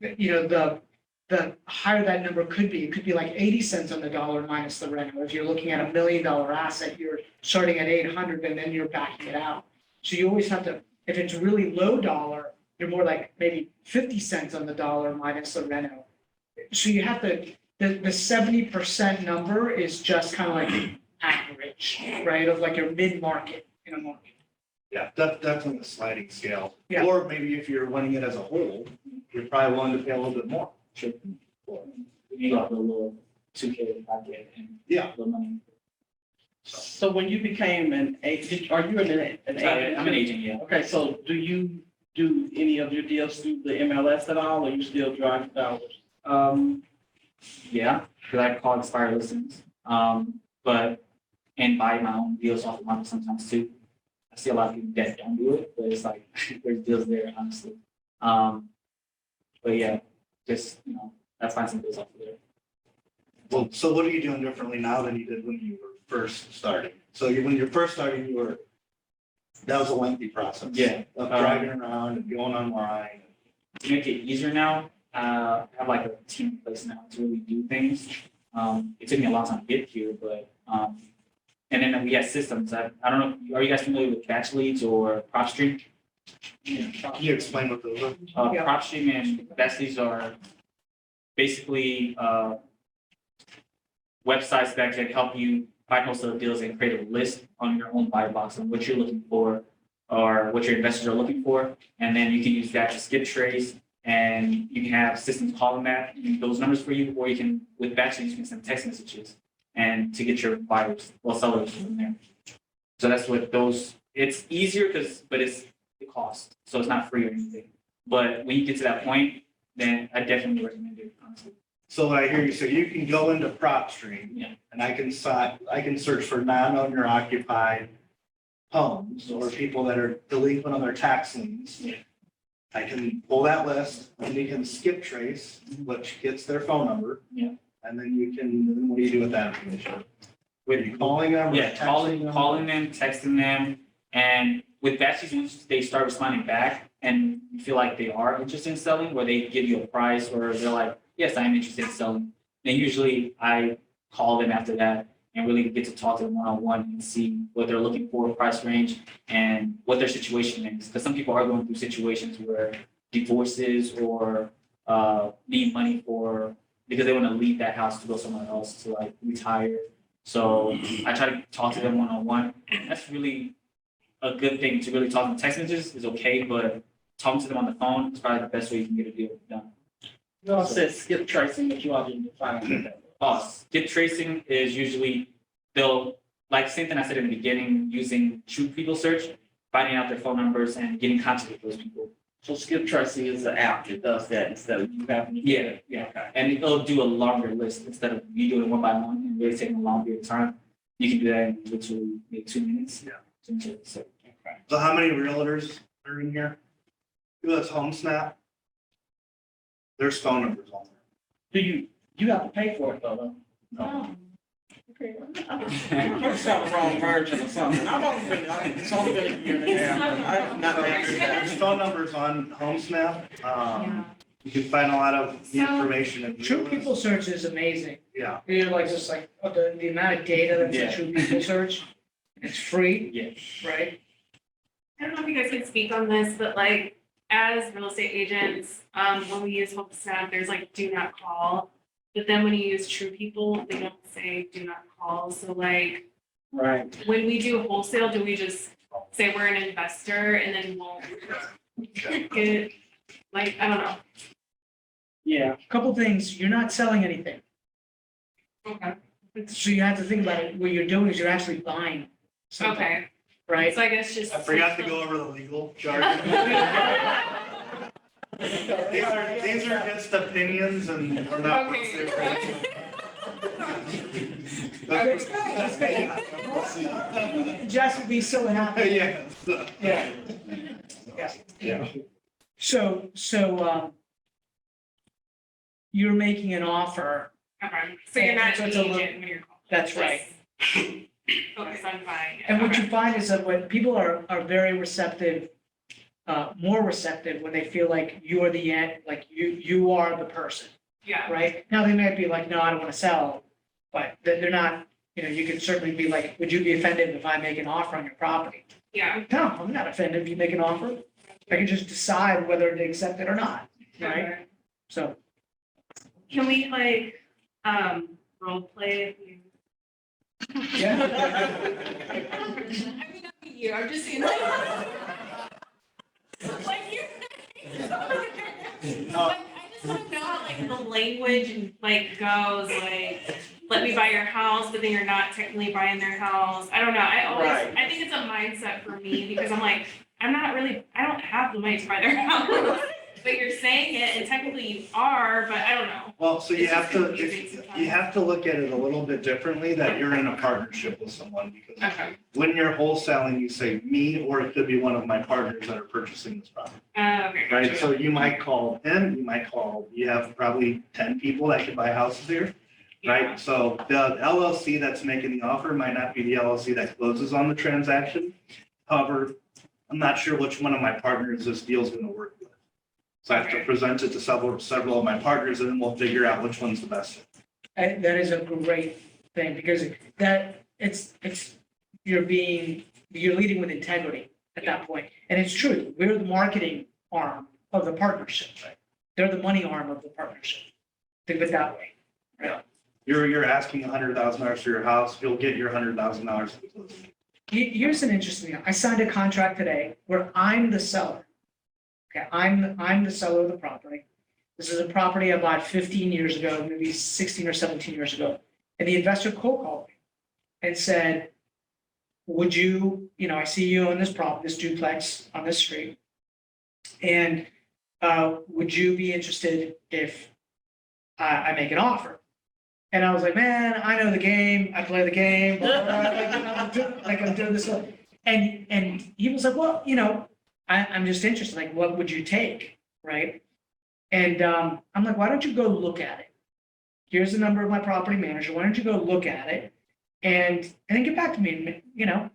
you know, the higher that number could be. It could be like 80 cents on the dollar minus the rent. If you're looking at $1 million asset, you're starting at 800 and then you're backing it out. So you always have to, if it's really low dollar, you're more like maybe 50 cents on the dollar minus the reno. So you have to, the 70% number is just kind of like average, right? Of like your mid-market in a market. Yeah, definitely a sliding scale. Yeah. Or maybe if you're running it as a whole, you're probably willing to pay a little bit more. Sure. You got a little 2K, 5K, and Yeah. little money. So when you became an agent, are you an agent? I'm an agent, yeah. Okay, so do you do any of your deals through the MLS at all, or you still drive dollars? Yeah, because I call expired listings. But and buy my own deals off the market sometimes too. I see a lot of people that don't do it, but it's like there's deals there, honestly. But yeah, just I find some deals off of there. Well, so what are you doing differently now than you did when you were first starting? So when you're first starting, that was a lengthy process. Yeah. Of driving around and going online. To make it easier now, I have like a team in place now to really do things. It took me a long time to get here, but and then we have systems. I don't know, are you guys familiar with batch leads or PropStream? Can you explain what those are? PropStream and batch leads are basically websites that can help you find wholesale deals and create a list on your own buy box of what you're looking for or what your investors are looking for. And then you can use that to skip trades, and you can have systems calling those numbers for you, or you can, with batch leads, you can send text messages and to get your buyers, sellers from there. So that's what it's easier but it costs. So it's not free or anything. But when you get to that point, then I definitely recommend it, honestly. So I hear you say you can go into PropStream. Yeah. And I can search for non-owner occupied homes or people that are delinquent on their tax liens. Yeah. I can pull that list and you can skip trace, which gets their phone number. Yeah. And then what do you do with that information? With you calling them? Or Yeah, texting them? calling them, texting them, and with batches, once they start responding back and you feel like they are interested in selling, where they give you a price or they're like, yes, I am interested in selling, then usually I call them after that and really get to talk to them one-on-one and see what they're looking for, price range, and what their situation is. Because some people are going through situations where divorces or need money because they want to leave that house to go somewhere else to like retire. So I try to talk to them one-on-one. That's really a good thing to really talk to them. Text messages is okay, but talking to them on the phone is probably the best way you can get a deal done. You all said skip tracing, but you all didn't define that. Skip tracing is usually same thing I said in the beginning, using true people search, finding out their phone numbers and getting contact with those people. So skip tracing is the app that does that instead of you having to. Yeah. Okay. And it'll do a longer list instead of you doing it one by one and really taking a long period of time. You can do that in literally maybe 2 minutes. Yeah. So, So how many realtors are in here? Who has HomeSnap? There's phone numbers on there. Do you have to pay for it though? No. Okay. I must have the wrong version or something. It's only been a year and a half. I'm not There's phone numbers on HomeSnap. You can find a lot of the information. in True People Search is amazing. Yeah. You're like, just like, the amount of data that's in Yeah. True People Search, it's free, Yeah. right? I don't know if you guys can speak on this, but like, as real estate agents, when we use HomeSnap, there's like do not call. But then when you use True People, they don't say do not call. So like, Right. when we do wholesale, do we just say we're an investor and then won't get, like, I don't know. Yeah. Couple things, you're not selling anything. Okay. So you have to think about it, what you're doing is you're actually buying something, Okay. right? So I guess just. I forgot to go over the legal jargon. These are just opinions and we're not. Okay. Jess would be so happy. Yeah. Yeah. Yeah. So, you're making an offer. Okay. So you're not So an it's a little- agent when you're calling. That's right. Focus on buying it. And what Okay. you find is that when people are very receptive, more receptive when they feel like you're the end, like you are the person, Yeah. right? Now, they might be like, no, I don't want to sell, but they're not, you could certainly be like, would you be offended if I make an offer on your property? Yeah. No, I'm not offended if you make an offer. I can just decide whether to accept it or not, right? Okay. So, Can we like, role play? If you- yeah. I mean, not you, I'm just saying. Like you. Like, I just want to know how like the language like goes, like, let me buy your house, but then you're not technically buying their house. I don't know. Right. I think it's a mindset for me because I'm like, I don't have the money to buy their house. But you're saying it and technically you are, but I don't know. Well, so you It's have just to, confusing sometimes. you have to look at it a little bit differently, that you're in a partnership with someone, because Okay. when you're wholesaling, you say me, or it could be one of my partners that are purchasing this property, Okay. right? gotcha. So you might call him, you have probably 10 people that can buy houses here, Yeah. right? So the LLC that's making the offer might not be the LLC that closes on the transaction. However, I'm not sure which one of my partners this deal's gonna work with. So I have to Okay. present it to several of my partners, and then we'll figure out which one's the best. And that is a great thing, because you're leading with integrity at that point. And it's true, we're the marketing arm of the partnership. They're the money arm of the partnership. Think of it that way. You're asking $100,000 for your house, you'll get your $100,000. Here's an interesting, I signed a contract today where I'm the seller. Okay, I'm the seller of the property. This is a property I bought 15 years ago, maybe 16 or 17 years ago. And the investor cold called me and said, would you, I see you on this property, this duplex on this street. And would you be interested if I make an offer? And I was like, man, I know the game, I play the game, blah, blah, blah, like I'm doing this. And he was like, well, I'm just interested, like, what would you take, right? And I'm like, why don't you go look at it? Here's the number of my property manager, why don't you go look at it? And then get back to me, and,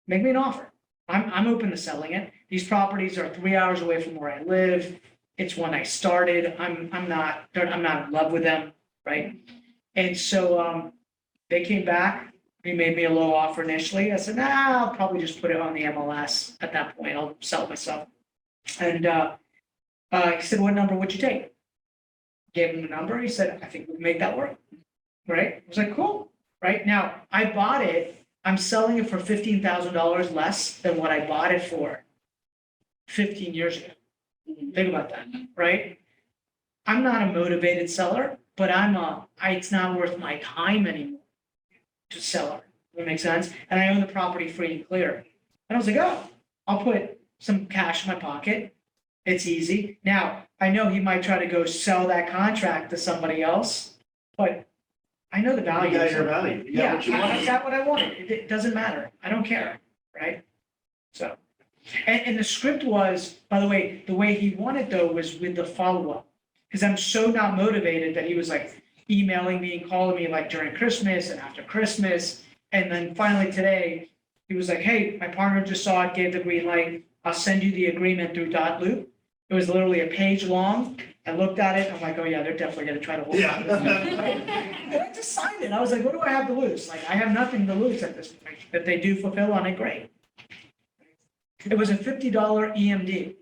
make me an offer. I'm open to selling it. These properties are 3 hours away from where I live. It's when I started. I'm not in love with them, right? And so they came back. He made me a low offer initially. I said, nah, I'll probably just put it on the MLS at that point. I'll sell it myself. And he said, what number would you take? Gave him the number. He said, I think we can make that work. Right? I was like, cool. Right? Now, I bought it. I'm selling it for $15,000 less than what I bought it for 15 years ago. Think about that, right? I'm not a motivated seller, but it's not worth my time anymore to sell it. Does that make sense? And I own the property free and clear. And I was like, oh, I'll put some cash in my pocket. It's easy. Now, I know he might try to go sell that contract to somebody else, but I know the value. You got your value. You got what you want. I got what I wanted. It doesn't matter. I don't care, right? So, and the script was, by the way he wanted though was with the follow-up. Because I'm so not motivated that he was like, emailing me and calling me like during Christmas and after Christmas. And then finally today, he was like, hey, my partner just saw it, gave the green light. I'll send you the agreement through dot loop. It was literally a page long. I looked at it. I'm like, oh yeah, they're definitely gonna try to hold it. Yeah. And I just signed it. I was like, what do I have to lose? Like, I have nothing to lose at this point. If they do fulfill on it, great. It was a $50 EMD.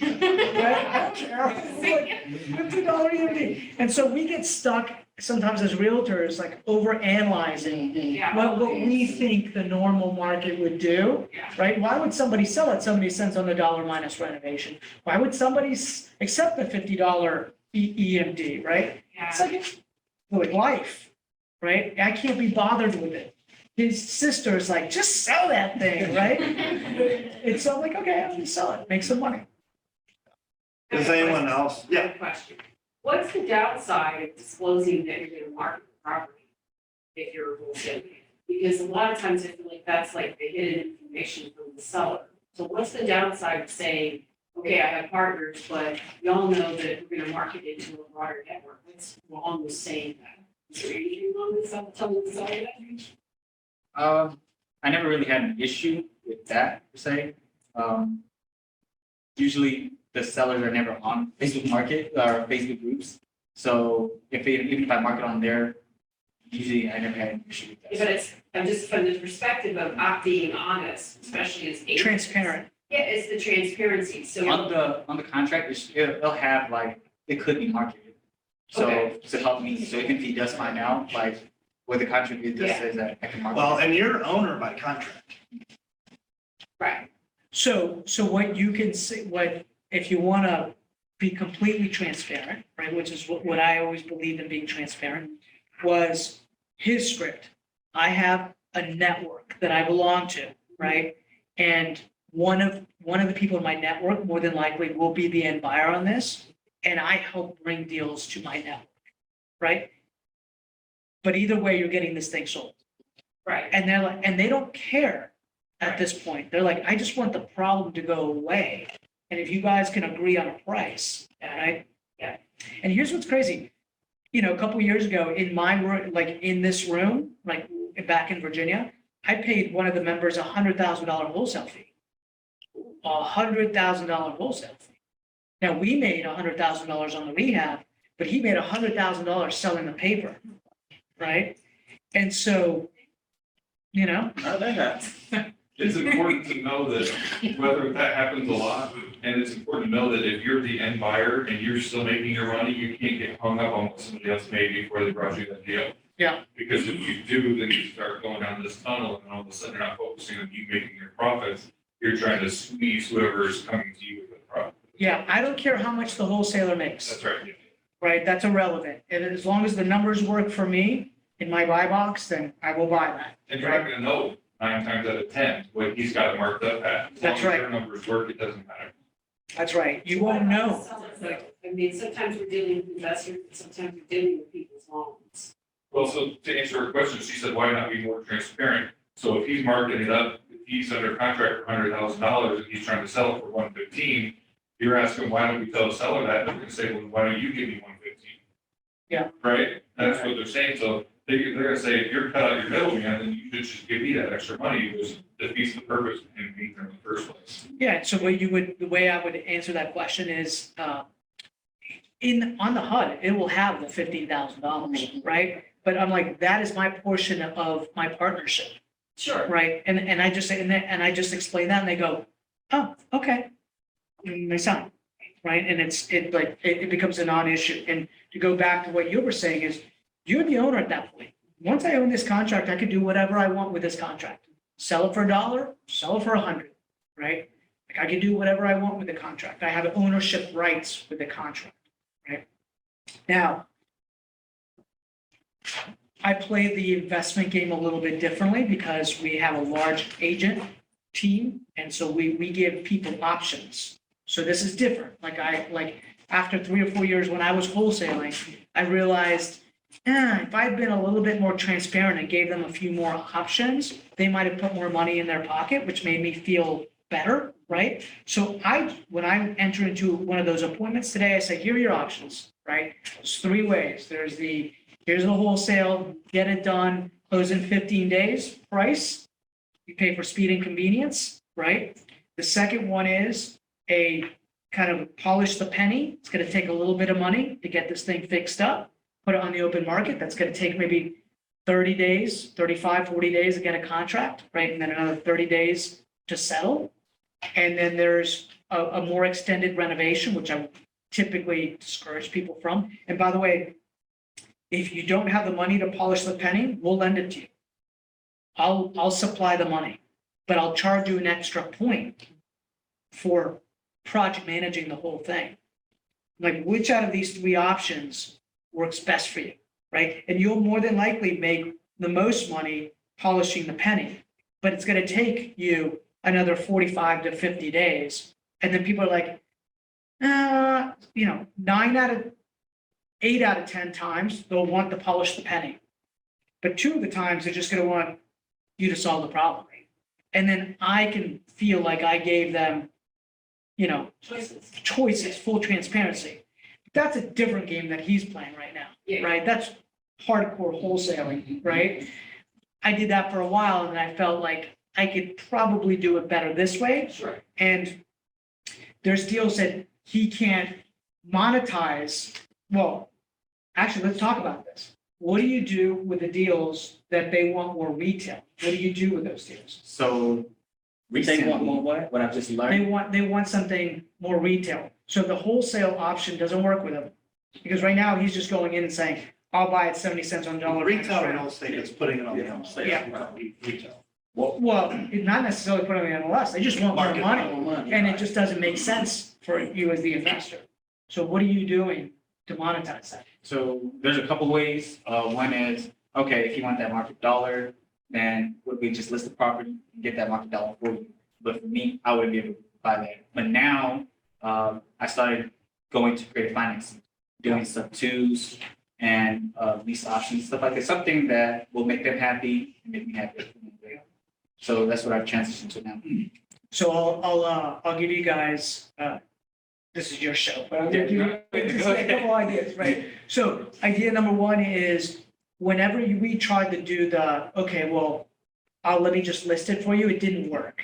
Right? I don't care. It's like $50 EMD. And so we get stuck sometimes as realtors, like overanalyzing Yeah. what we think the normal market would do, Yeah. right? Why would somebody sell it 70 cents on the dollar minus renovation? Why would somebody accept the $50 EMD, right? It's like life, right? I can't be bothered with it. His sister's like, just sell that thing, right? And so I'm like, okay, I'm gonna sell it, make some money. Does anyone else? Yeah. Question. What's the downside of disclosing that you're gonna market the property if you're a wholesaler? Because a lot of times I feel like that's like the hidden information from the seller. So what's the downside of saying, okay, I have partners, but y'all know that we're gonna market it to a broader network? What's wrong with saying that? Is there anything wrong with telling the seller that? I never really had an issue with that per se. Usually the sellers are never on Facebook Market or Facebook groups. So even if I market on there, usually I never had an issue with that. Yeah, but I'm just from the perspective of not being honest, especially as agents. Transparent. Yeah, it's the transparency, so. On the contract, it'll have like, it could be marketed. So Okay. to help me, so even if he does find out, like, where the contract it just Yeah. says that I can market. Well, it. and you're owner by contract. Right. So what you can say, if you want to be completely transparent, right, which is what I always believed in being transparent, was his script. I have a network that I belong to, right? And one of the people in my network more than likely will be the end buyer on this, and I help bring deals to my network, right? But either way, you're getting this thing sold. Right. And they're like, and they don't care at this point. They're like, I just want the problem to go away. And if you guys can agree on a price, right? Yeah. And here's what's crazy. You know, a couple years ago in my room, like in this room, like back in Virginia, I paid one of the members $100,000 wholesale fee. $100,000 wholesale fee. Now, we made $100,000 on the rehab, but he made $100,000 selling the paper, right? And so, you know. How'd that happen? It's important to know that whether that happens a lot, and it's important to know that if you're the end buyer and you're still making your money, you can't get hung up on what somebody else made before they brought you that deal. Yeah. Because if you do, then you start going down this tunnel and all of a sudden you're not focusing on you making your profits. You're trying to squeeze whoever is coming to you with the profit. Yeah, I don't care how much the wholesaler makes. That's right. Right? That's irrelevant. And as long as the numbers work for me in my buy box, then I will buy that. And you're not gonna know 9 times out of 10 what he's got it marked up at. As long That's as right. your numbers work, it doesn't matter. That's right. You won't know. I mean, sometimes we're dealing with investors, and sometimes we're dealing with people's loans. Well, so to answer her question, she said, why not be more transparent? So if he's marking it up, if he's under contract for $100,000 and he's trying to sell it for 115, you're asking, why don't we tell the seller that? They're gonna say, well, why don't you give me 115? Yeah. Right? That's what they're saying. So they're gonna say, if you're cut out your middleman, then you should just give me that extra money, which defeats the purpose of him being there in the first place. Yeah, so the way I would answer that question is, on the HUD, it will have the $15,000, right? But I'm like, that is my portion of my partnership, Sure. right? And I just say, and I just explain that and they go, oh, okay. And they sign, right? And it becomes a non-issue. And to go back to what you were saying is, you're the owner at that point. Once I own this contract, I can do whatever I want with this contract. Sell it for $1, sell it for $100, right? Like I can do whatever I want with the contract. I have ownership rights with the contract, right? Now, I play the investment game a little bit differently because we have a large agent team. And so we give people options. So this is different. Like after 3 or 4 years when I was wholesaling, I realized, if I'd been a little bit more transparent and gave them a few more options, they might have put more money in their pocket, which made me feel better, right? So when I enter into one of those appointments today, I say, here are your options, right? There's three ways. Here's the wholesale, get it done, close in 15 days, price. You pay for speed and convenience, right? The second one is a kind of polish the penny. It's going to take a little bit of money to get this thing fixed up, put it on the open market. That's going to take maybe 30 days, 35, 40 days to get a contract, right? And then another 30 days to settle. And then there's a more extended renovation, which I typically discourage people from. And by the way, if you don't have the money to polish the penny, we'll lend it to you. I'll supply the money, but I'll charge you an extra point for project managing the whole thing. Like, which out of these three options works best for you, right? And you'll more than likely make the most money polishing the penny, but it's going to take you another 45 to 50 days. And then people are like, 8 out of 10 times, they'll want to polish the penny. But 2 of the times, they're just going to want you to solve the problem. And then I can feel like I gave them, choices, full transparency. That's a different game that he's playing right now, right? That's hardcore wholesaling, right? I did that for a while and I felt like I could probably do it better this way. Sure. And there's deals that he can't monetize. Well, actually, let's talk about this. What do you do with the deals that they want more retail? What do you do with those deals? So They want more recently, what? what I've just learned, They want something more retail. So the wholesale option doesn't work with him. Because right now, he's just going in and saying, I'll buy it 70 cents on the dollar. Retail real estate is putting it on the MLS. Yeah. Retail. Well, it's not necessarily putting it on the MLS. They just want more Market money. And it just doesn't make sense for you as the investor. So what are you doing to monetize that? so there's a couple ways. One is, okay, if you want that market dollar, then would we just list the property and get that market dollar for you? But for me, I wouldn't be able to buy that. But now, I started going to creative financing, doing sub twos and lease options, stuff like that, something that will make them happy and make me happy. So that's what I've transitioned to now. So I'll give you guys, this is your show, but I'll give you just a couple ideas, right? So idea number one is whenever we tried to do let me just list it for you, it didn't work,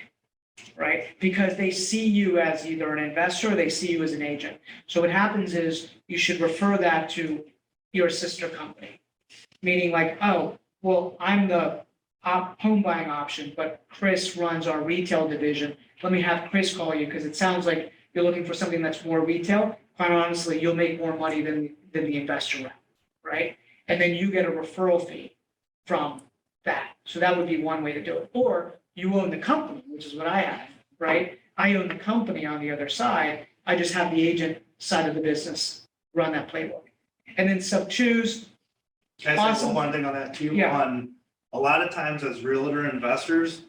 right? Because they see you as either an investor or they see you as an agent. So what happens is you should refer that to your sister company, meaning like, oh, well, I'm the home buying option, but Chris runs our retail division. Let me have Chris call you because it sounds like you're looking for something that's more retail. Quite honestly, you'll make more money than the investor rep, right? And then you get a referral fee from that. So that would be one way to do it. Or you own the company, which is what I have, right? I own the company on the other side. I just have the agent side of the business run that playbook. And then sub twos. Can I say Awesome. one thing on that too? Yeah. A lot of times as realtor investors,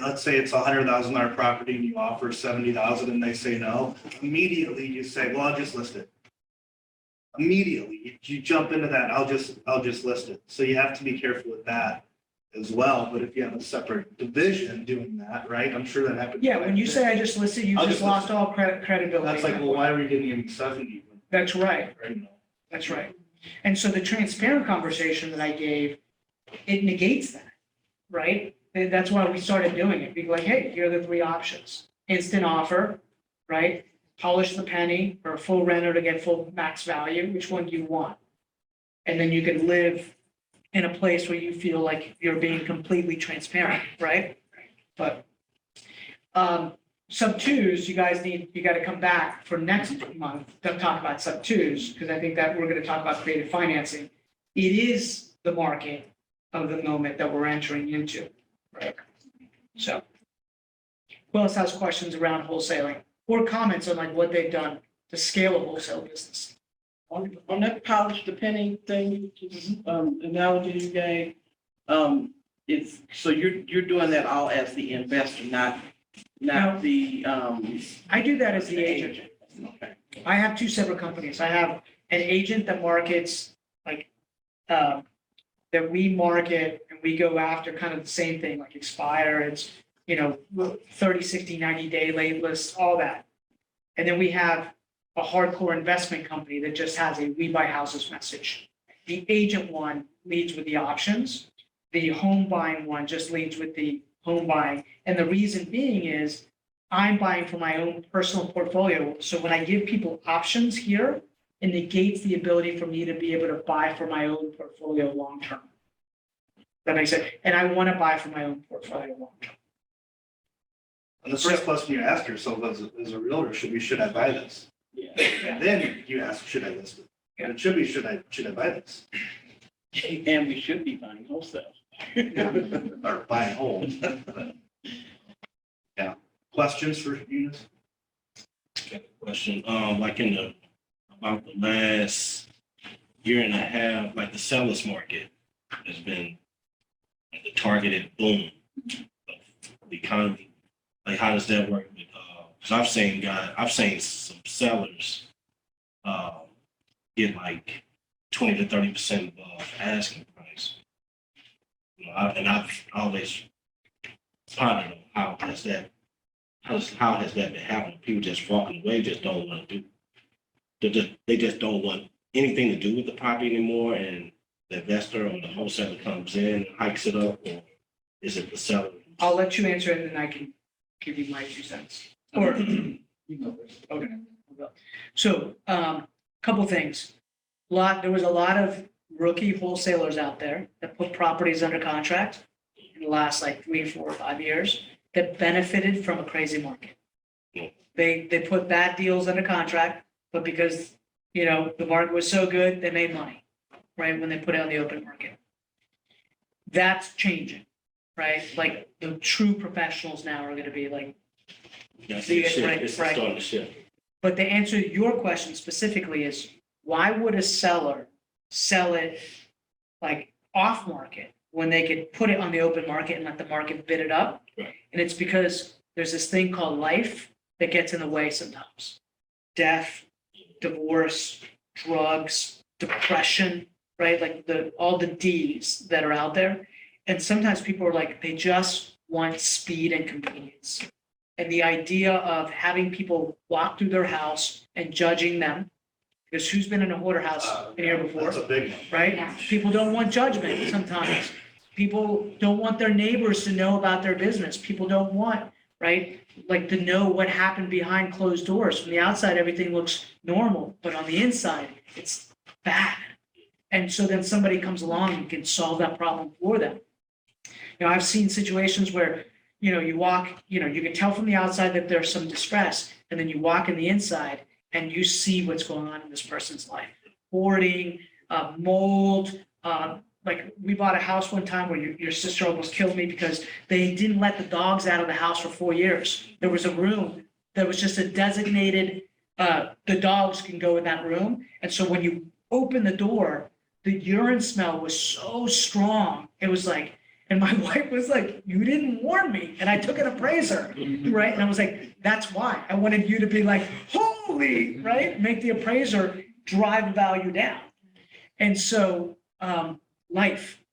let's say it's $100,000 property and you offer 70,000 and they say no, immediately you say, well, I'll just list it. Immediately, you jump into that, I'll just list it. So you have to be careful with that as well. But if you have a separate division doing that, right? I'm sure that happens. Yeah, when you say I just listed, you I'll just just lost all credibility. That's like, well, why are we giving him 70? That's right. Right? That's right. And so the transparent conversation that I gave, it negates that, right? And that's why we started doing it. Be like, hey, here are the three options. Instant offer, right? Polish the penny or full renter to get full max value. Which one do you want? And then you can live in a place where you feel like you're being completely transparent, right? But sub twos, you got to come back for next month to talk about sub twos, because I think that we're going to talk about creative financing. It is the market of the moment that we're entering into, right? So who else has questions around wholesaling or comments on like what they've done to scale a wholesale business? On that polish the penny thing, analogy you gave, it's, so you're doing that all as the investor, not No. the, I do that as the agent. Okay. I have two separate companies. I have an agent that markets like, that we market and we go after kind of the same thing, like expireds, 30, 60, 90-day late list, all that. And then we have a hardcore investment company that just has a we buy houses message. The agent one leads with the options. The home buying one just leads with the home buying. And the reason being is I'm buying for my own personal portfolio. So when I give people options here, it negates the ability for me to be able to buy for my own portfolio long-term. That makes sense. And I want to buy for my own portfolio long-term. And the first question you ask yourself as a realtor should I buy this? Yeah. And then you ask, should I list it? And it should be, should I buy this? And we should be buying wholesale. Or buying homes. Yeah. Questions for Yunis? Question, like about the last year and a half, like the seller's market has been like the targeted boom of the economy. Like, how does that work with, because I've seen some sellers get like 20 to 30% above asking price. And I've always pondered how has that been happening? People just walking away, just don't want to do. They just don't want anything to do with the property anymore, and the investor or the wholesaler comes in and hikes it up, or is it the seller? I'll let you answer it and then I can give you my 2 cents. Or, you go first. Okay. So, couple things. There was a lot of rookie wholesalers out there that put properties under contract in the last like 3, 4, 5 years that benefited from a crazy market. They put bad deals under contract, but because, the market was so good, they made money, right? When they put it on the open market. That's changing, right? Like the true professionals now are going to be like, It's starting to shift. But to answer your question specifically is, why would a seller sell it like off market when they could put it on the open market and let the market bid it up? Right. And it's because there's this thing called life that gets in the way sometimes. Death, divorce, drugs, depression, right? Like all the D's that are out there. And sometimes people are like, they just want speed and convenience. And the idea of having people walk through their house and judging them, because who's been in a hoarder house in here before? That's a big one. Right? Yeah. People don't want judgment sometimes. People don't want their neighbors to know about their business. People don't want, right? Like to know what happened behind closed doors. From the outside, everything looks normal, but on the inside, it's bad. And so then somebody comes along and can solve that problem for them. I've seen situations where, you walk, you can tell from the outside that there's some distress, and then you walk in the inside and you see what's going on in this person's life. Hoarding, mold, like we bought a house one time where your sister almost killed me because they didn't let the dogs out of the house for 4 years. There was a room that was just a designated, the dogs can go in that room. And so when you open the door, the urine smell was so strong. It was like, and my wife was like, you didn't warn me. And I took an appraiser, right? And I was like, that's why. I wanted you to be like, holy, right? Make the appraiser drive value down. And so life,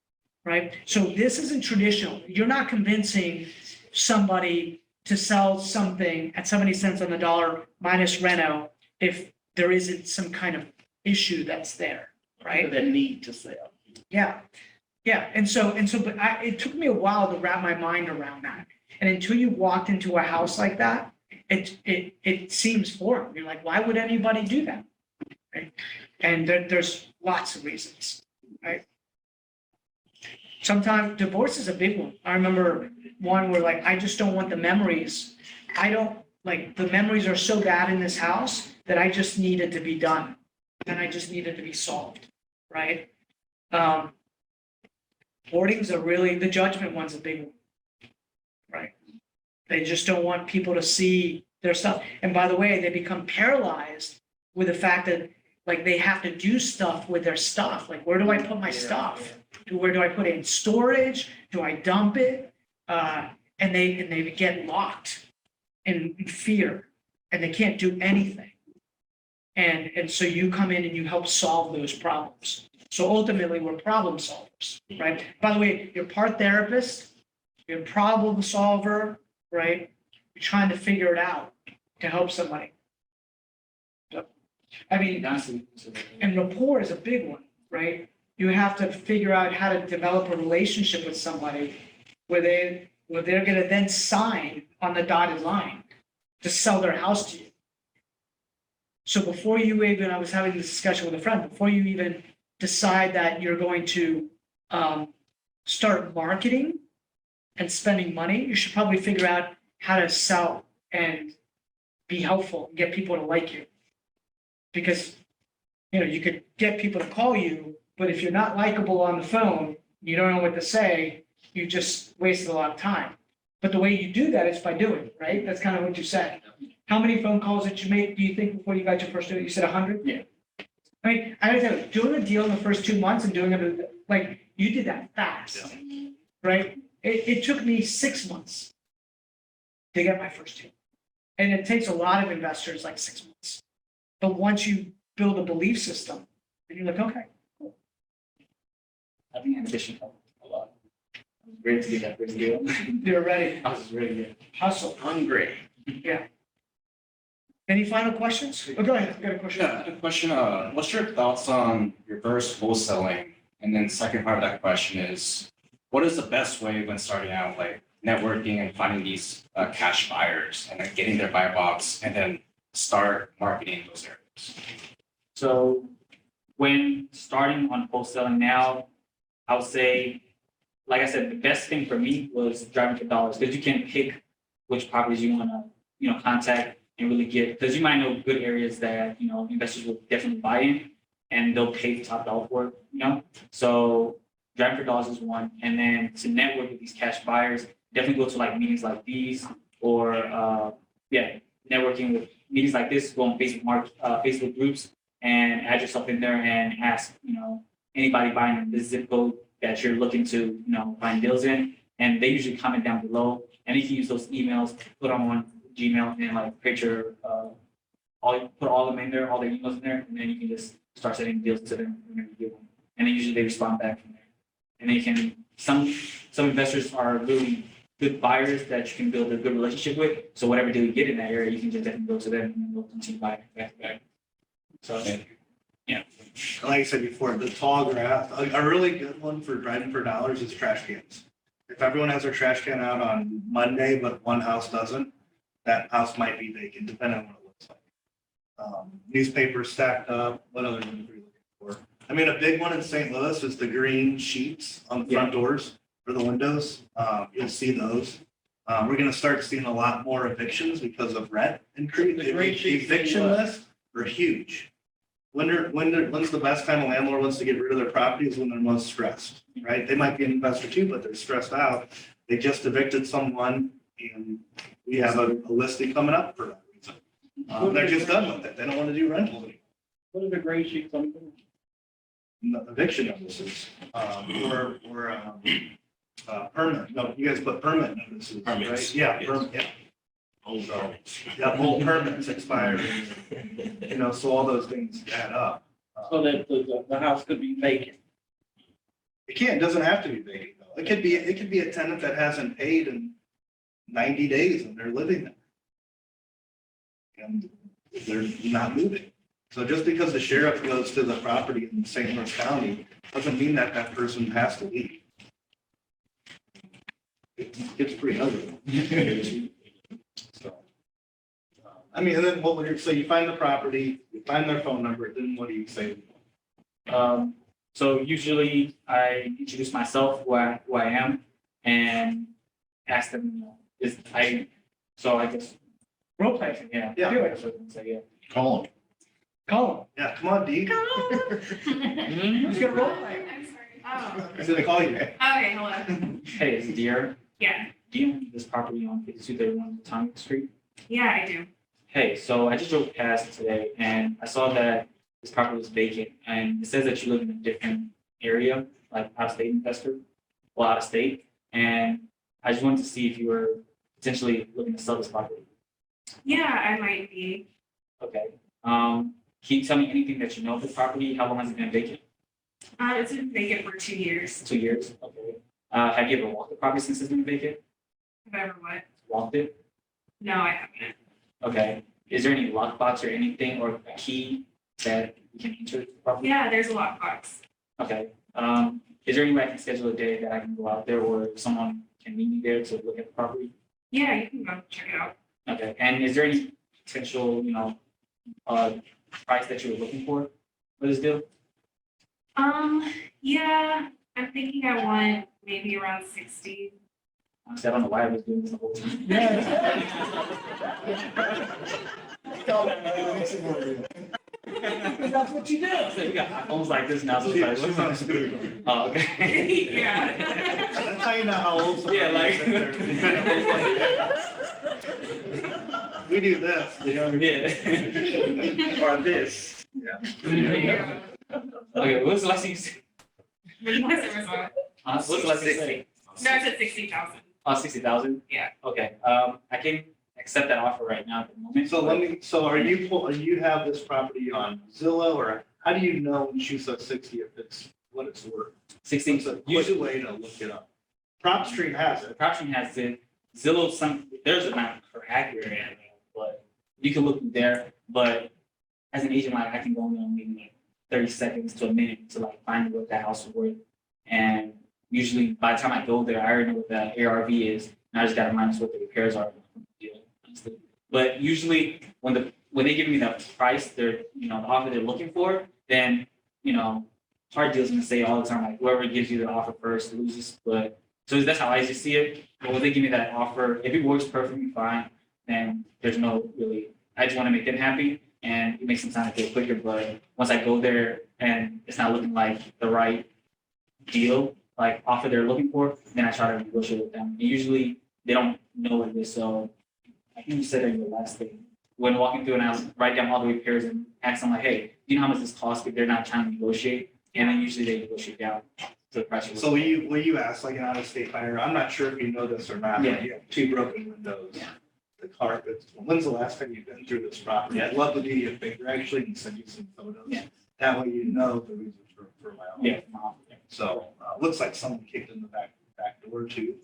right? So this isn't traditional. You're not convincing somebody to sell something at 70 cents on the dollar minus reno if there isn't some kind of issue that's there, right? That need to sell. Yeah. Yeah. And so, but it took me a while to wrap my mind around that. And until you walked into a house like that, it seems foreign. You're like, why would anybody do that? Right? And there's lots of reasons, right? Sometimes divorce is a big one. I remember one where like, I just don't want the memories. The memories are so bad in this house that I just need it to be done. And I just need it to be solved, right? Hoardings are really, the judgment one's a big one, right? They just don't want people to see their stuff. And by the way, they become paralyzed with the fact that like they have to do stuff with their stuff. Like, where do I put my stuff? Where do I put it in storage? Do I dump it? And they get locked in fear and they can't do anything. And so you come in and you help solve those problems. So ultimately, we're problem solvers, right? By the way, you're part therapist, you're problem solver, right? You're trying to figure it out to help somebody. I mean, and rapport is a big one, right? You have to figure out how to develop a relationship with somebody where they're gonna then sign on the dotted line to sell their house to you. So before you even, I was having this discussion with a friend, before you even decide that you're going to start marketing and spending money, you should probably figure out how to sell and be helpful, and get people to like you. Because, you could get people to call you, but if you're not likable on the phone, you don't know what to say, you just wasted a lot of time. But the way you do that is by doing, right? That's kind of what you said. How many phone calls did you make, do you think, before you got your first deal? You said 100? Yeah. I mean, I gotta tell you, doing a deal in the first 2 months and doing it, like, you did that fast, right? It took me 6 months to get my first deal. And it takes a lot of investors like 6 months. But once you build a belief system, then you're like, okay, cool. I think ambition helped a lot. I was ready to get that first deal. You're ready. I was ready, yeah. Hustle. Hungry. Yeah. Any final questions? Oh, go ahead. I got a question. Yeah, a question, what's your thoughts on reverse wholesaling? And then second part of that question is, what is the best way when starting out, like networking and finding these cash buyers and then getting their buy box and then start marketing those areas? So when starting on wholesaling now, I would say, like I said, the best thing for me was driving for dollars, because you can pick which properties you want to, contact and really get, because you might know good areas that, investors will definitely buy in and they'll pay the top dollar for it, So driving for dollars is one. And then to network with these cash buyers, definitely go to like meetings like these or, networking with meetings like this, go on Facebook groups and add yourself in there and ask, anybody buying the zip code that you're looking to, find deals in. And they usually comment down below. And you can use those emails, put them on Gmail and like create your, put all of them in there, all their emails in there, and then you can just start sending deals to them whenever you get one. And then usually they respond back from there. And then you can, some investors are really good buyers that you can build a good relationship with. So whatever deal you get in that area, you can just definitely go to them and then they'll continue buying back to back. So, yeah. Like I said before, the tall grass, a really good one for driving for dollars is trash cans. If everyone has their trash can out on Monday, but one house doesn't, that house might be vacant, depending on what it looks like. Newspapers stacked up, what other ones are you looking for? I mean, a big one in St. Louis is the green sheets on the front doors for the windows. You'll see those. We're gonna start seeing a lot more evictions because of rent increase. The eviction lists are huge. When's the best time a landlord wants to get rid of their property is when they're most stressed, right? They might be an investor too, but they're stressed out. They just evicted someone and we have a listing coming up for that reason. They're just done with it. They don't want to do rentals anymore. What are the gray sheets on? Eviction notices, or permit. No, you guys put permit notices, Permits, right? Yeah, yes. yeah. Old permits. Yeah, whole permits expired. So all those things add up. So that the house could be vacant. It doesn't have to be vacant though. It could be a tenant that hasn't paid in 90 days and they're living there. And they're not moving. So just because the sheriff goes to the property in St. Louis County doesn't mean that that person has to leave. It's pretty ugly. So, I mean, and then what would you say? You find the property, you find their phone number, then what do you say? So usually I introduce myself, who I am, and ask them, I guess role play. Yeah. Yeah. Do it. So I can say, yeah. Call them. Call him. Yeah, come on, D. Who's gonna role play? I'm sorry. Oh, He's gonna call you. okay, hello. Hey, it's Dear. Yeah, Do you own this property on 5231 Potomac Street? yeah, I do. Hey, so I just drove past today and I saw that this property was vacant and it says that you live in a different area, like out of state investor, well, out of state. And I just wanted to see if you were potentially looking to sell this property. Yeah, I might be. Okay. Can you tell me anything that you know of the property? How long has it been vacant? It's been vacant for 2 years. 2 years? Okay. Have you ever walked the property since it's been vacant? Have I ever what? walked it? No, I haven't. Okay. Is there any lockbox or anything or a key that you can enter the property? Yeah, there's a lockbox. Okay. Is there any way I can schedule a day that I can go out there or someone can meet me there to look at the property? Yeah, you can go check it out. Okay. And is there any potential, price that you were looking for this deal? Yeah, I'm thinking I want maybe around 60. Honestly, I don't know why I was doing this the whole time. That's what you do. So you got iPhones like this now, so it's like, what's up? Oh, okay. Yeah. That's how you know how old someone Yeah, like. We do this, Yeah. or this. Yeah. Okay, what's the last thing you said? What's the result? What's the last thing you said? No, I said 60,000. Oh, 60,000? Yeah. Okay, I can accept that offer right now at the moment. So are you have this property on Zillow, or how do you know when she says 60 if it's what it's worth? 60, It's a quick way to look it up. Prop Street has it. Option has it. Zillow, there's a not for accurate, but you can look there. But as an agent, like I can go in there maybe like 30 seconds to a minute to like find what the house is worth. And usually by the time I go there, I already know what the ARV is, and I just got to minus what the repairs are. But usually when they give me the price, the offer they're looking for, then hard deals gonna say all the time like whoever gives you the offer first loses. But so that's how I just see it. But when they give me that offer, if it works perfectly fine, then there's no really. I just want to make them happy, and it makes them sound a bit quicker. But once I go there and it's not looking like the right deal, like offer they're looking for, then I try to negotiate with them. And usually they don't know what it is, so I think you said that in the last thing. When walking through and I write down all the repairs and ask them like, hey, do you know how much this costs? If they're not trying to negotiate, and then usually they negotiate down to the price. So will you ask like an out-of-state buyer? I'm not sure if you know this or not, but you have 2 broken windows. Yeah. The carpets. When's the last time you've been through this property? I'd love to do you a favor actually and send you some photos. Yeah. That way you know the reason for my own. Yeah. So looks like someone kicked in the back door too.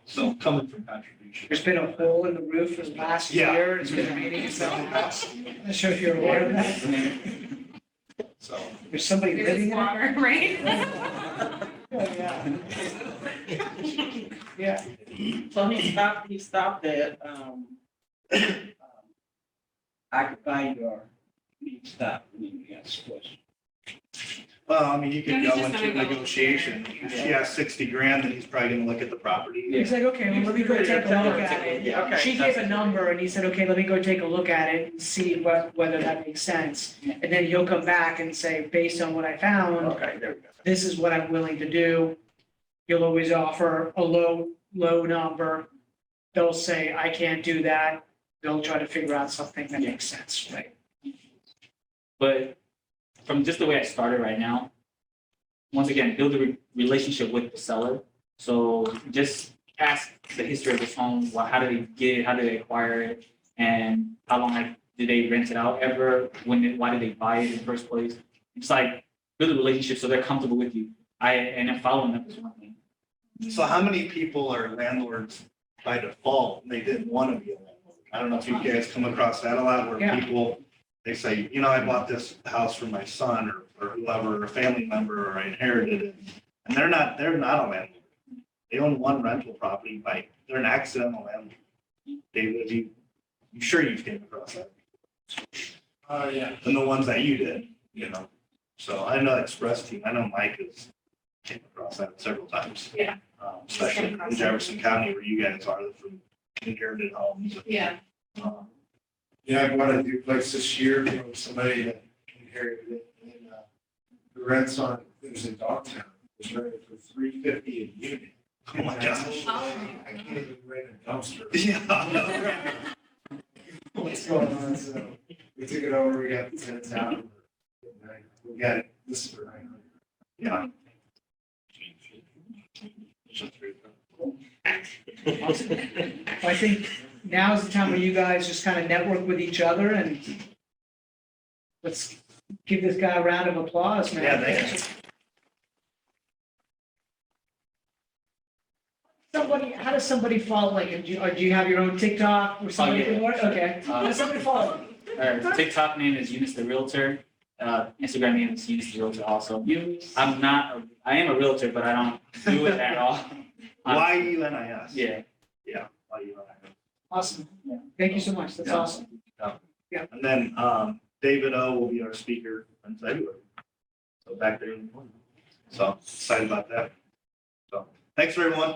So coming from contribution. There's been a hole in the roof for the last year. It's been raining. So I'm not sure if you're aware of that. So There's somebody There's living in it. water, right? Yeah. So he stopped at, occupy your, he stopped, he asked a question. Well, I mean, you could Yeah, go he's just into gonna go. negotiation. If she has 60 grand, then he's probably gonna look at the property. He's like, okay, well, let me go take a look at it. Yeah, okay. She gave a number and he said, okay, let me go take a look at it and see whether that makes sense. And then he'll come back and say, based on what I found, Okay, there we go. this is what I'm willing to do. You'll always offer a low number. They'll say, I can't do that. They'll try to figure out something that makes sense, right? But from just the way I started right now, once again, build a relationship with the seller. So just ask the history of this home. How did they get it? How did they acquire it? And how long did they rent it out ever? Why did they buy it in the first place? It's like build a relationship so they're comfortable with you. And then following up is one thing. So how many people are landlords by default and they didn't want to be a landlord? I don't know if you guys come across that a lot where Yeah. people, they say, I bought this house for my son or whoever, a family member, or I inherited it. And they're not a landlord. They own one rental property they're an accidental landlord. David, you sure you've came across that? Yeah. And the ones that you did, So I know Express Team, I know Mike has came across that several times. Yeah. Especially in Jefferson County where you guys are from inherited homes. Yeah. Yeah, I bought a duplex this year from somebody that inherited it. And the rents on, it was in Dogtown, it was rented for $350 a unit. Oh my gosh. I can't even rent a dumpster. Yeah. What's going on? So we took it over, we got the tenants out. We got it, this is for 900. Yeah. I think now is the time where you guys just kind of network with each other and let's give this guy a round of applause, man. Yeah, thank you. How does does somebody follow, like, or do you have your own TikTok or something? yeah. Okay, how does somebody follow? Our TikTok name is Yunis the Realtor. Instagram name is Yunis the Realtor also. I am a realtor, but I don't do it at all. YUNIS. Yeah. Yeah, YUNIS. Awesome. Thank you so much. That's Yeah. awesome. Yeah. And then, David O will be our speaker in February. So back there in the morning. So excited about that. So, thanks everyone.